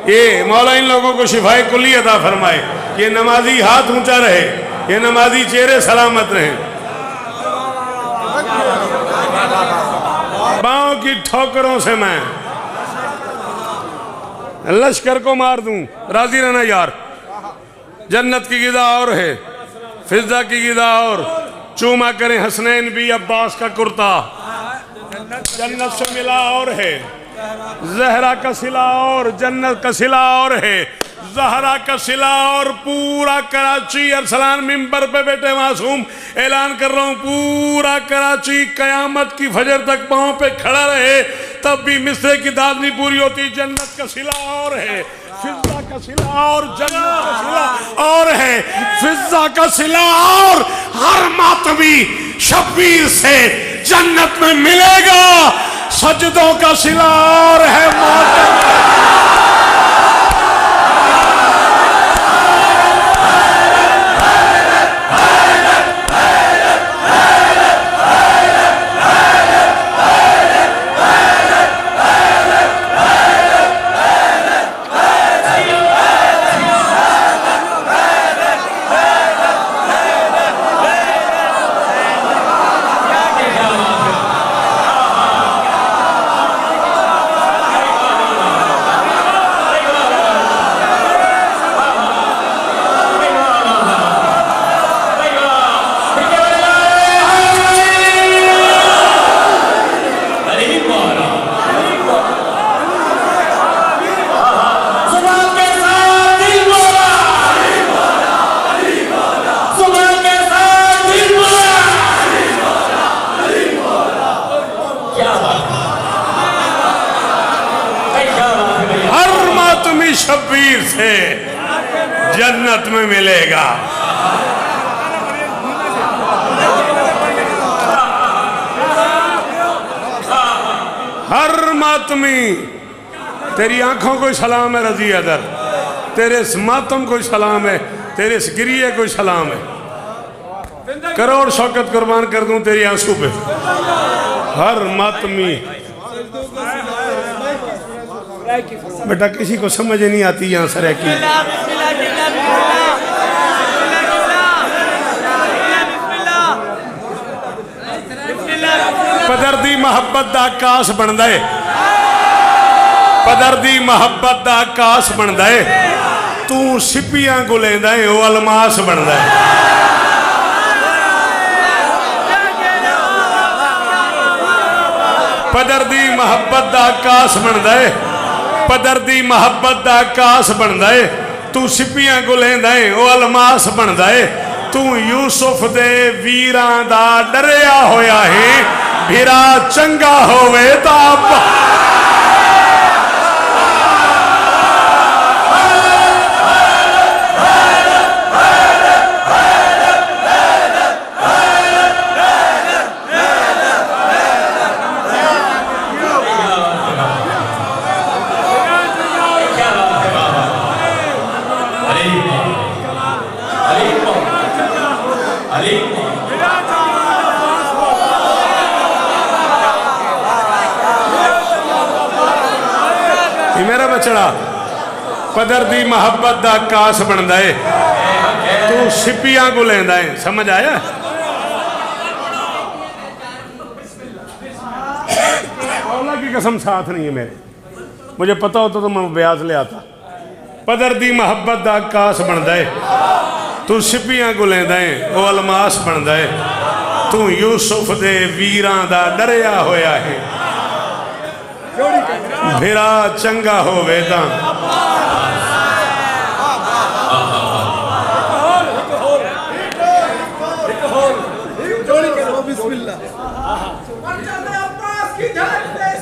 ये मौला इन लोगों को शिफाए कुल्ली अता फरमाए। ये नमाजी हाथ ऊंचा रहे, ये नमाजी चेहरे सलामत रहे। पांव की ठोकरों से मैं लश्कर को मार दूं। राजी रहना यार, जन्नत की गिज़ा और है, फिजा की गिज़ा और। चूमा करें हसनैन भी अब्बास का कुर्ता, जन्नत से मिला और है। जहरा का सिला और जन्नत का सिला और है। जहरा का सिला और पूरा कराची अरसलान मिंबर पे बैठे मासूम ऐलान कर रहा हूं, पूरा कराची कयामत की फजर तक पांव पे खड़ा रहे तब भी मिस्रे की दाद नहीं पूरी होती। जन्नत का सिला और है, फिजा का सिला और जन्नत का सिला और है। फिजा का सिला और हर मातमी शब्बीर से जन्नत में मिलेगा। सजदों का सिला और है शब्बीर से जन्नत में मिलेगा। हर मातमी तेरी आंखों को सलाम है रजी अदर, तेरे इस मातम को सलाम है, तेरे इस गिरिए को सलाम है। करोड़ शौकत कुर्बान कर दूं तेरी आंसू पे। हर मातमी बेटा किसी को समझ नहीं आती यहाँ सर की। पदरदी मोहब्बत दा आकाश बनदा है, पदरदी मोहब्बत दा आकाश बनदा है। तू सिपियां को लेंदा है वो अलमास बनदा है। पदरदी मोहब्बत दा आकाश बनदा है, पदरदी मोहब्बत दा आकाश बनदा है। तू सिपियां को लेंदा है वो अलमास बनदा है। तू यूसुफ दे वीरां दा डरिया होया है, भिरा चंगा होवे ताप। ये मेरा बचड़ा कदर दी मोहब्बत दा कास बनदा है तू सिपियां को लेंदा है समझ आया अल्लाह की कसम साथ नहीं है मेरे मुझे पता होता तो मैं ब्याज ले आता कदर दी मोहब्बत दा कास बनदा है तू सिपियां को लेंदा है वो अलमास बनदा है तू यूसुफ दे वीरां दा डरिया होया है भिरा चंगा होवे तां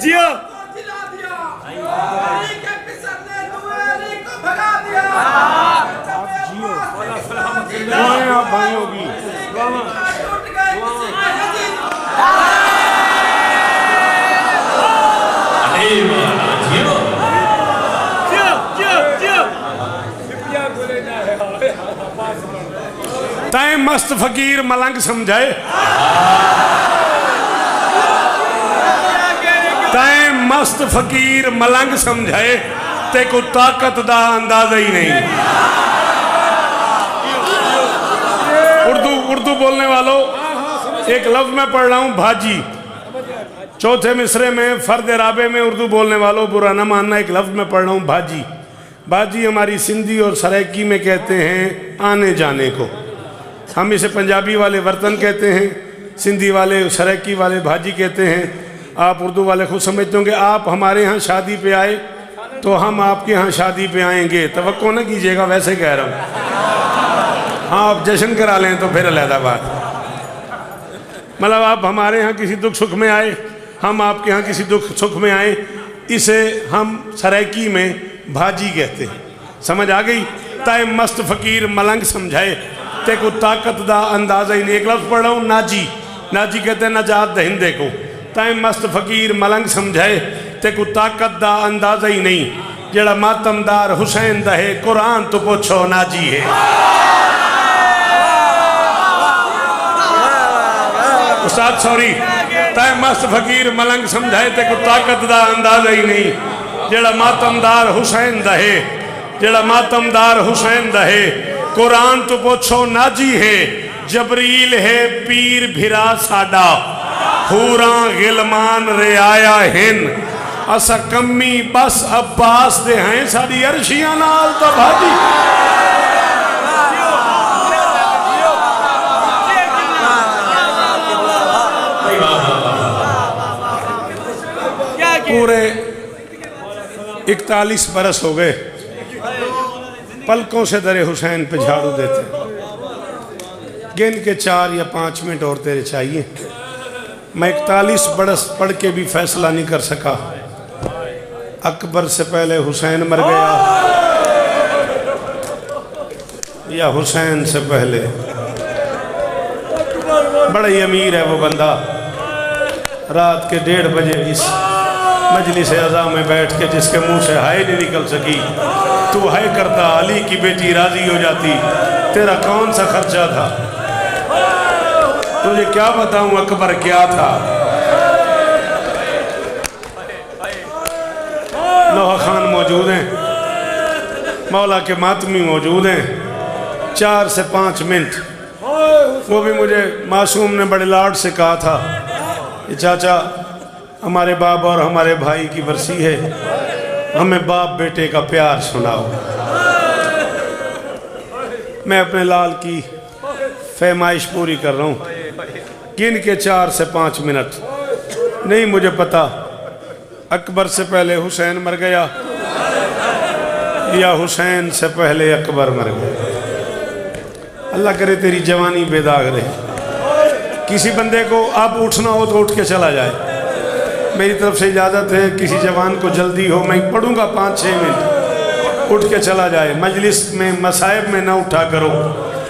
जिया भाइयों की तय मस्त फकीर मलंग समझाए तय मस्त फकीर मलंग समझाए ते को ताकत दा अंदाजा ही नहीं उर्दू बोलने वालों एक लफ्ज में पढ़ रहा हूं भाजी चौथे मिसरे में फर्द राबे में उर्दू बोलने वालों बुरा न मानना एक लफ्ज में पढ़ रहा हूं भाजी भाजी हमारी सिंधी और सराइकी में कहते हैं आने जाने को हम इसे पंजाबी वाले वर्तन कहते हैं सिंधी वाले सराइकी वाले भाजी कहते हैं आप उर्दू वाले खुद समझते होंगे आप हमारे यहाँ शादी पे आए तो हम आपके यहाँ शादी पे आएंगे तवक्को न कीजिएगा वैसे कह रहा हूँ हाँ आप जश्न करा लें तो फिर अलहदा बात मतलब आप हमारे यहाँ किसी दुख सुख में आए हम आपके यहाँ किसी दुख सुख में आए इसे हम सराइकी में भाजी कहते हैं समझ आ गई तय मस्त फकीर मलंग समझाए ते को ताकत दा अंदाजा ही नहीं एक लफ्ज पढ़ रहा हूँ नाजी नाजी कहते हैं नजात दहिंदे को तय मस्त फकीर मलंग समझाए ते को ताकत दा अंदाजा ही नहीं जेड़ा मातमदार हुसैन दहे कुरान तो पूछो नाजी है उस्ताद सॉरी तय मस्त फकीर मलंग समझाए ते को ताकत दा अंदाजा ही नहीं जेड़ा मातमदार हुसैन दहे जेड़ा मातमदार हुसैन दहे कुरान तो पूछो नाजी है जबरील है पीर भिरा साडा पूरा गिलमान रियाया हिन असा कमी बस अब्बास दे हैं साड़ी अर्शियां नाल तो भाजी पूरे 41 बरस हो गए पलकों से दरे हुसैन पे झाड़ू देते गिन के 4 या 5 मिनट और तेरे चाहिए मैं 41 बरस पढ़ के भी फैसला नहीं कर सका अकबर से पहले हुसैन मर गया या हुसैन से पहले बड़ा ही अमीर है वो बंदा रात के 1:30 बजे इस मजलिस अज़ा में बैठ के जिसके मुंह से हाय नहीं निकल सकी तू हाय करता अली की बेटी राजी हो जाती तेरा कौन सा खर्चा था तुझे क्या बताऊं अकबर क्या था लोहा खान मौजूद हैं मौला के मातमी मौजूद हैं 4 से 5 मिनट वो भी मुझे मासूम ने बड़े लाड से कहा था कि चाचा हमारे बाप और हमारे भाई की बरसी है हमें बाप बेटे का प्यार सुनाओ मैं अपने लाल की फरमाइश पूरी कर रहा हूँ गिन के 4 से 5 मिनट नहीं मुझे पता अकबर से पहले हुसैन मर गया या हुसैन से पहले अकबर मर गया अल्लाह करे तेरी जवानी बेदाग रहे किसी बंदे को अब उठना हो तो उठ के चला जाए मेरी तरफ से इजाज़त है किसी जवान को जल्दी हो मैं पढ़ूंगा 5-6 मिनट उठ के चला जाए मजलिस में मसाइब में ना उठा करो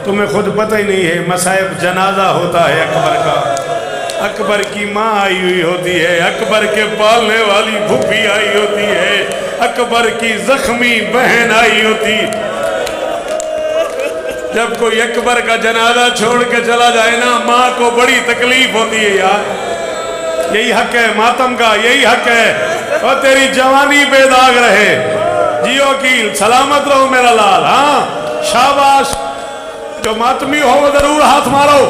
तुम्हें खुद पता ही नहीं है मसाइब जनाजा होता है अकबर का अकबर की माँ आई हुई होती है अकबर के पालने वाली फूफी आई होती है अकबर की जख्मी बहन आई होती जब कोई अकबर का जनाजा छोड़ के चला जाए ना माँ को बड़ी तकलीफ होती है यार यही हक है मातम का यही हक है और तेरी जवानी बेदाग रहे, जियो कील, सलामत रहो मेरा लाल। हाँ शाबाश, जो मातमी हो वो जरूर हाथ मारो।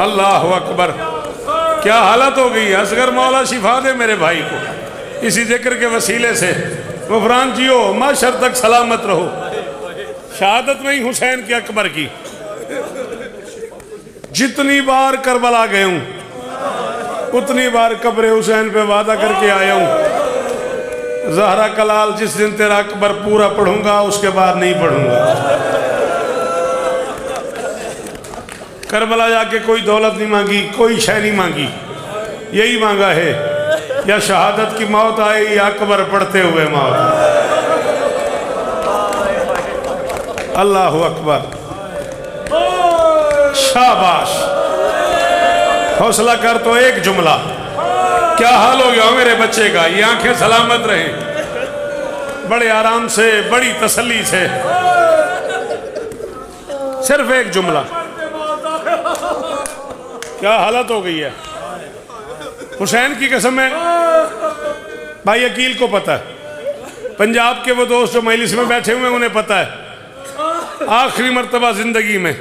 अल्लाह अकबर, क्या हालत हो गई। असगर मौला शिफा दे मेरे भाई को, इसी जिक्र के वसीले से गुफरान जियो, माशर तक सलामत रहो। शहादत नहीं हुसैन के अकबर की। जितनी बार करबला गए हूं उतनी बार कब्र हुसैन पे वादा करके आया हूं, ज़हरा कलाल जिस दिन तेरा अकबर पूरा पढ़ूंगा उसके बाद नहीं पढ़ूंगा। करबला जाके कोई दौलत नहीं मांगी, कोई शय नहीं मांगी, यही मांगा है या शहादत की मौत आए या अकबर पढ़ते हुए मौत। अल्लाह अकबर, शाबाश। हौसला कर तो एक जुमला। क्या हाल हो गया मेरे बच्चे का, ये आंखें सलामत रहें, बड़े आराम से, बड़ी तसल्ली से, सिर्फ एक जुमला। क्या हालत हो गई है। हुसैन की कसम है, भाई अकील को पता है, पंजाब के वो दोस्त जो मजलिस में बैठे हुए उन्हें पता है। आखिरी मर्तबा जिंदगी में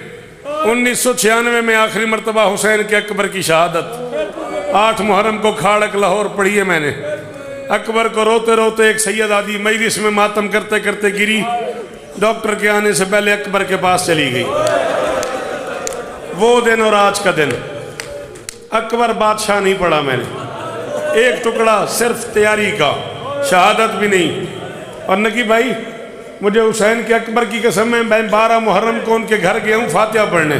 1996 में आखिरी मर्तबा हुसैन के अकबर की शहादत 8 मुहर्रम को खाड़क लाहौर पढ़ी है मैंने। अकबर को रोते रोते एक सैयद आदि मजलिस में मातम करते करते गिरी, डॉक्टर के आने से पहले अकबर के पास चली गई। वो दिन और आज का दिन, अकबर बादशाह नहीं पढ़ा मैंने, एक टुकड़ा सिर्फ तैयारी का, शहादत भी नहीं। और नकी भाई, मुझे हुसैन के अकबर की कसम में, मैं 12 मुहर्रम को उनके घर गया हूँ फातिहा पढ़ने,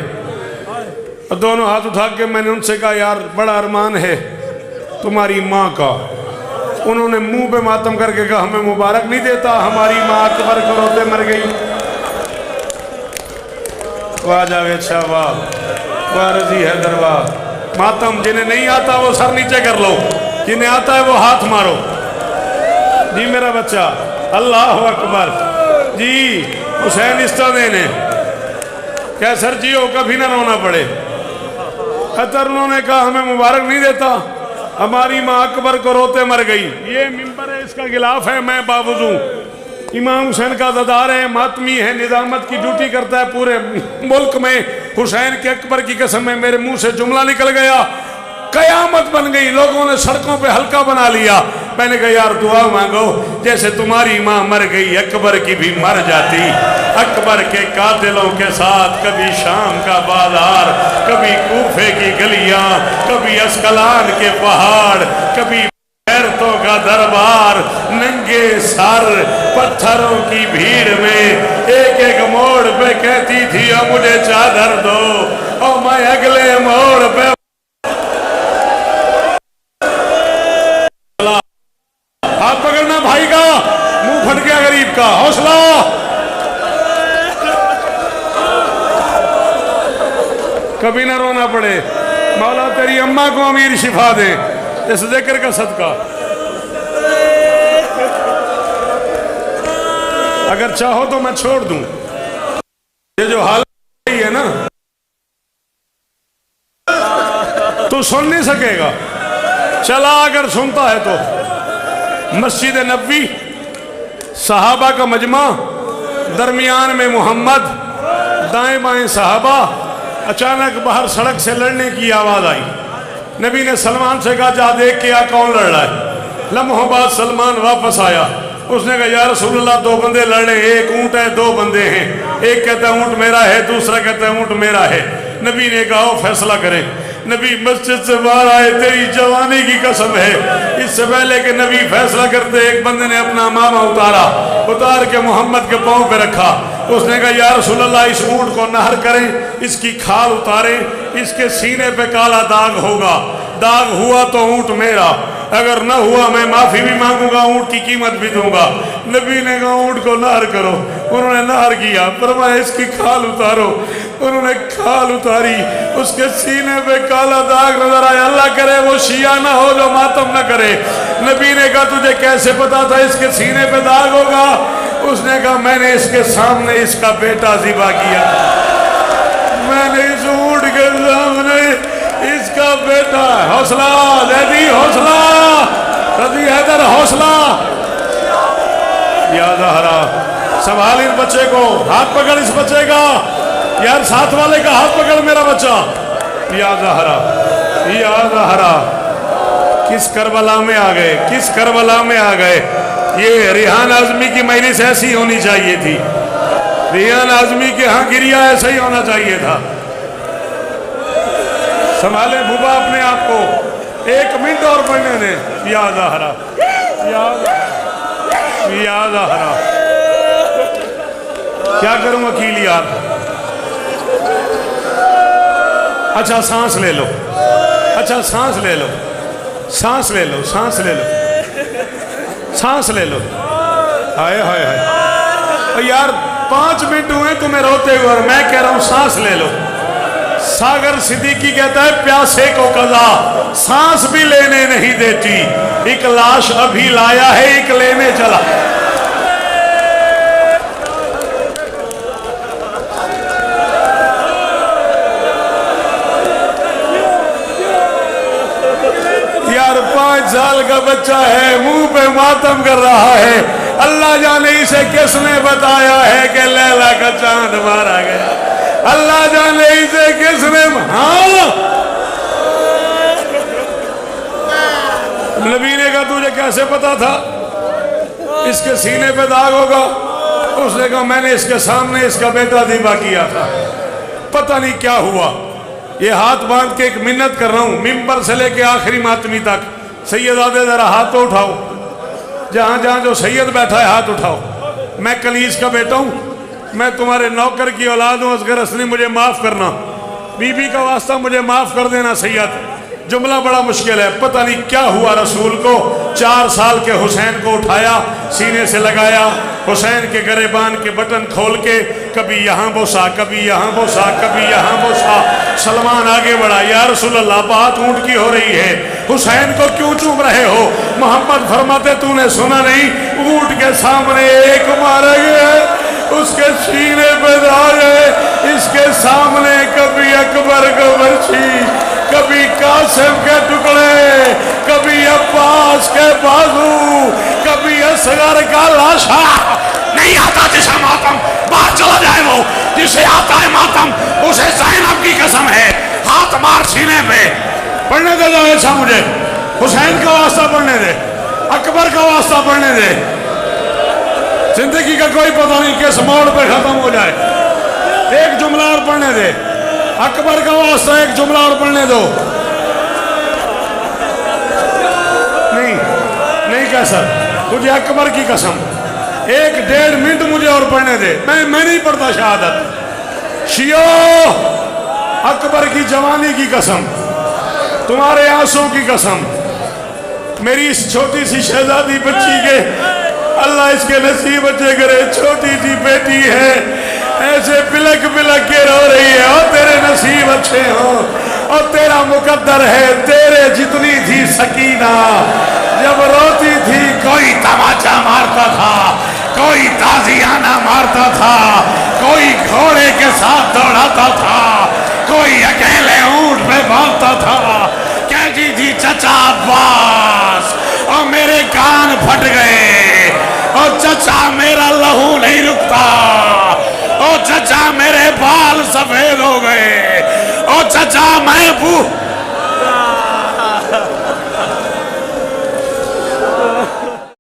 और दोनों हाथ उठा के मैंने उनसे कहा यार बड़ा अरमान है तुम्हारी माँ का। उन्होंने मुंह पे मातम करके कहा हमें मुबारक नहीं देता, हमारी माँ अकबर को रोते मर गई। वाह जावेद शाह वाह, वाह रजी हैदर वाह। मातम जिन्हें नहीं आता वो सर नीचे कर लो, जिन्हें आता है वो हाथ मारो। जी मेरा बच्चा, अल्लाह अकबर जी। हुसैन इस्तादे ने क्या सर जी हो, कभी ना रोना पड़े। खतर उन्होंने कहा हमें मुबारक नहीं देता, हमारी माँ अकबर को रोते मर गई। ये मिंबर है, इसका गिलाफ है, मैं बावजू इमाम हुसैन का ज़दार है, मातमी है, निज़ामत की ड्यूटी करता है पूरे मुल्क में। हुसैन के अकबर की कसम में मेरे मुंह से जुमला निकल गया, कयामत बन गई, लोगों ने सड़कों पे हल्का बना लिया। मैंने कहा यार दुआ मांगो, जैसे तुम्हारी माँ मर गई अकबर की भी मर जाती। अकबर के कातिलों के साथ कभी शाम का बाजार, कभी कूफे की गलियां, कभी अस्कलान के पहाड़, कभी गैरतों का दरबार, नंगे सर पत्थरों की भीड़ में एक एक मोड़ पे कहती थी अब मुझे चादर दो, और मैं अगले मोड़ पे हाथ पकड़ना भाई का, मुंह फट गया गरीब का, हौसला। कभी ना रोना पड़े, मौला तेरी अम्मा को अमीर शिफा दे इस जिक्र का सदका। अगर चाहो तो मैं छोड़ दूं, ये जो हालत है ना तू सुन नहीं सकेगा। चला अगर सुनता है तो मस्जिद नबवी, सहाबा का मजमा, दरमियान में मोहम्मद, दाएं बाएं सहाबा। अचानक बाहर सड़क से लड़ने की आवाज़ आई। नबी ने सलमान से कहा जा देख के आ कौन लड़ रहा है। लम्हों बाद सलमान वापस आया, उसने कहा या रसूलुल्लाह 2 बंदे लड़ रहे, एक ऊँट है 2 बंदे हैं, एक कहता है ऊँट मेरा है, दूसरा कहता है ऊँट मेरा है। नबी ने कहा फैसला करें। नबी मस्जिद से बाहर आए, तेरी जवानी की कसम है, इससे पहले कि नबी फैसला करते एक बंदे ने अपना मामा उतार के मोहम्मद के पाँव पे रखा। उसने कहा या रसूलल्लाह इस ऊँट को नहर करें, इसकी खाल उतारें, इसके सीने पे काला दाग होगा, दाग हुआ तो ऊँट मेरा, अगर न हुआ मैं माफी भी मांगूंगा, ऊँट की कीमत भी दूंगा। नबी ने कहा ऊँट को नहर करो, उन्होंने नहर किया। फरमाया इसकी खाल उतारो, उन्होंने खाल उतारी, उसके सीने पे काला दाग नजर आया। अल्लाह करे वो शिया ना हो जो मातम ना करे। नबी ने कहा तुझे कैसे पता था इसके सीने पे दाग होगा? उसने कहा मैंने इसके सामने इसका बेटा ज़िबा किया, मैंने इस ऊँट के सामने इसका बेटा। हौसला जैदी हौसला, रजी हैदर हौसला। या ज़हरा संभाल इस बच्चे को, हाथ पकड़ इस बच्चे का यार, साथ वाले का हाथ पकड़ मेरा बच्चा। या ज़हरा, या ज़हरा, किस करबला में आ गए, किस करबला में आ गए। ये रिहान आज़मी की मजलिस ऐसी होनी चाहिए थी, रिहान आज़मी के यहाँ गिरिया ऐसा ही होना चाहिए था। संभाले बुबा अपने आप को, 1 मिनट और पढ़ने दें। या ज़हरा, या ज़हरा, या ज़हरा। क्या करूं वकील यार। अच्छा सांस ले लो, अच्छा सांस ले लो, सांस ले लो, सांस ले लो, सांस ले लो। हाय हाय हाय यार, 5 मिनट हुए तुम्हें रोते हुए और मैं कह रहा हूं सांस ले लो। सागर सिद्दीकी कहता है प्यासे को कज़ा सांस भी लेने नहीं देती, एक लाश अभी लाया है एक लेने चला। यार 5 साल का बच्चा है, मुंह पे मातम कर रहा है। अल्लाह जाने इसे किसने बताया है कि लैला का चांद मारा गया। अल्लाह जाने इसे किसने। हाँ नबी ने कहा तुझे कैसे पता था इसके सीने पे दाग होगा। उसने कहा मैंने इसके सामने इसका बेटा दीवा किया था, पता नहीं क्या हुआ। ये हाथ बांध के एक मिन्नत कर रहा हूं, मिंबर से लेके आखिरी मातमी तक। सैयदादे जरा हाथ तो उठाओ, जहां जहां जो सैयद बैठा है हाथ उठाओ। मैं कलीस का बेटा हूं, मैं तुम्हारे नौकर की औलाद हूं। असगर असली मुझे माफ करना, बीबी का वास्ता मुझे माफ कर देना सैयद। जुमला बड़ा मुश्किल है, पता नहीं क्या हुआ रसूल को। 4 साल के हुसैन को उठाया, सीने से लगाया, हुसैन के गरेबान के बटन खोल के कभी यहाँ बोसा, कभी यहाँ बोसा, कभी यहाँ बोसा। सलमान आगे बढ़ा, या रसूल अल्लाह बात ऊंट की हो रही है, हुसैन को क्यों चूम रहे हो। मोहम्मद फरमाते तूने सुना नहीं, ऊंट के सामने एक मारा गया है, उसके सीने पे दाग है। इसके सामने कभी अकबर को बर्छी, कभी कासिम के टुकड़े, कभी अब्बास के बाजू, कभी असगर का लाशा। नहीं आता जिसे मातम, बाहर चला जाए वो। जिसे आता है मातम उसे ज़ैनब की कसम है। हाथ मार सीने पे, पढ़ने दे दो ऐसा मुझे। हुसैन का वास्ता पढ़ने दे, अकबर का वास्ता पढ़ने दे। जिंदगी का कोई पता नहीं किस मोड़ पे खत्म हो जाए। एक जुमला और पढ़ने दे, अकबर का वास्ता एक जुमला और पढ़ने दो। नहीं नहीं कैसा, तुझे अकबर की कसम 1-1.5 मिनट मुझे और पढ़ने दे। मैं नहीं पढ़ता शहादत। शियो अकबर की जवानी की कसम, तुम्हारे आंसू की कसम, मेरी इस छोटी सी शहजादी बच्ची के अल्लाह इसके नसीब अच्छे करे। छोटी सी बेटी है, ऐसे बिलक बिलक के रो रही है। और तेरे नसीब अच्छे हो, और तेरा मुकद्दर है। तेरे जितनी थी सकीना, जब रोती थी कोई तमाचा मारता था, कोई ताजियाना मारता था, कोई घोड़े के साथ दौड़ाता था, कोई अकेले ऊंट पे भागता था। कहती थी चचा अब्बास, और मेरे कान फट गए, और चचा मेरा लहू नहीं रुकता, और चचा मेरे बाल सफेद हो गए, और चचा मैं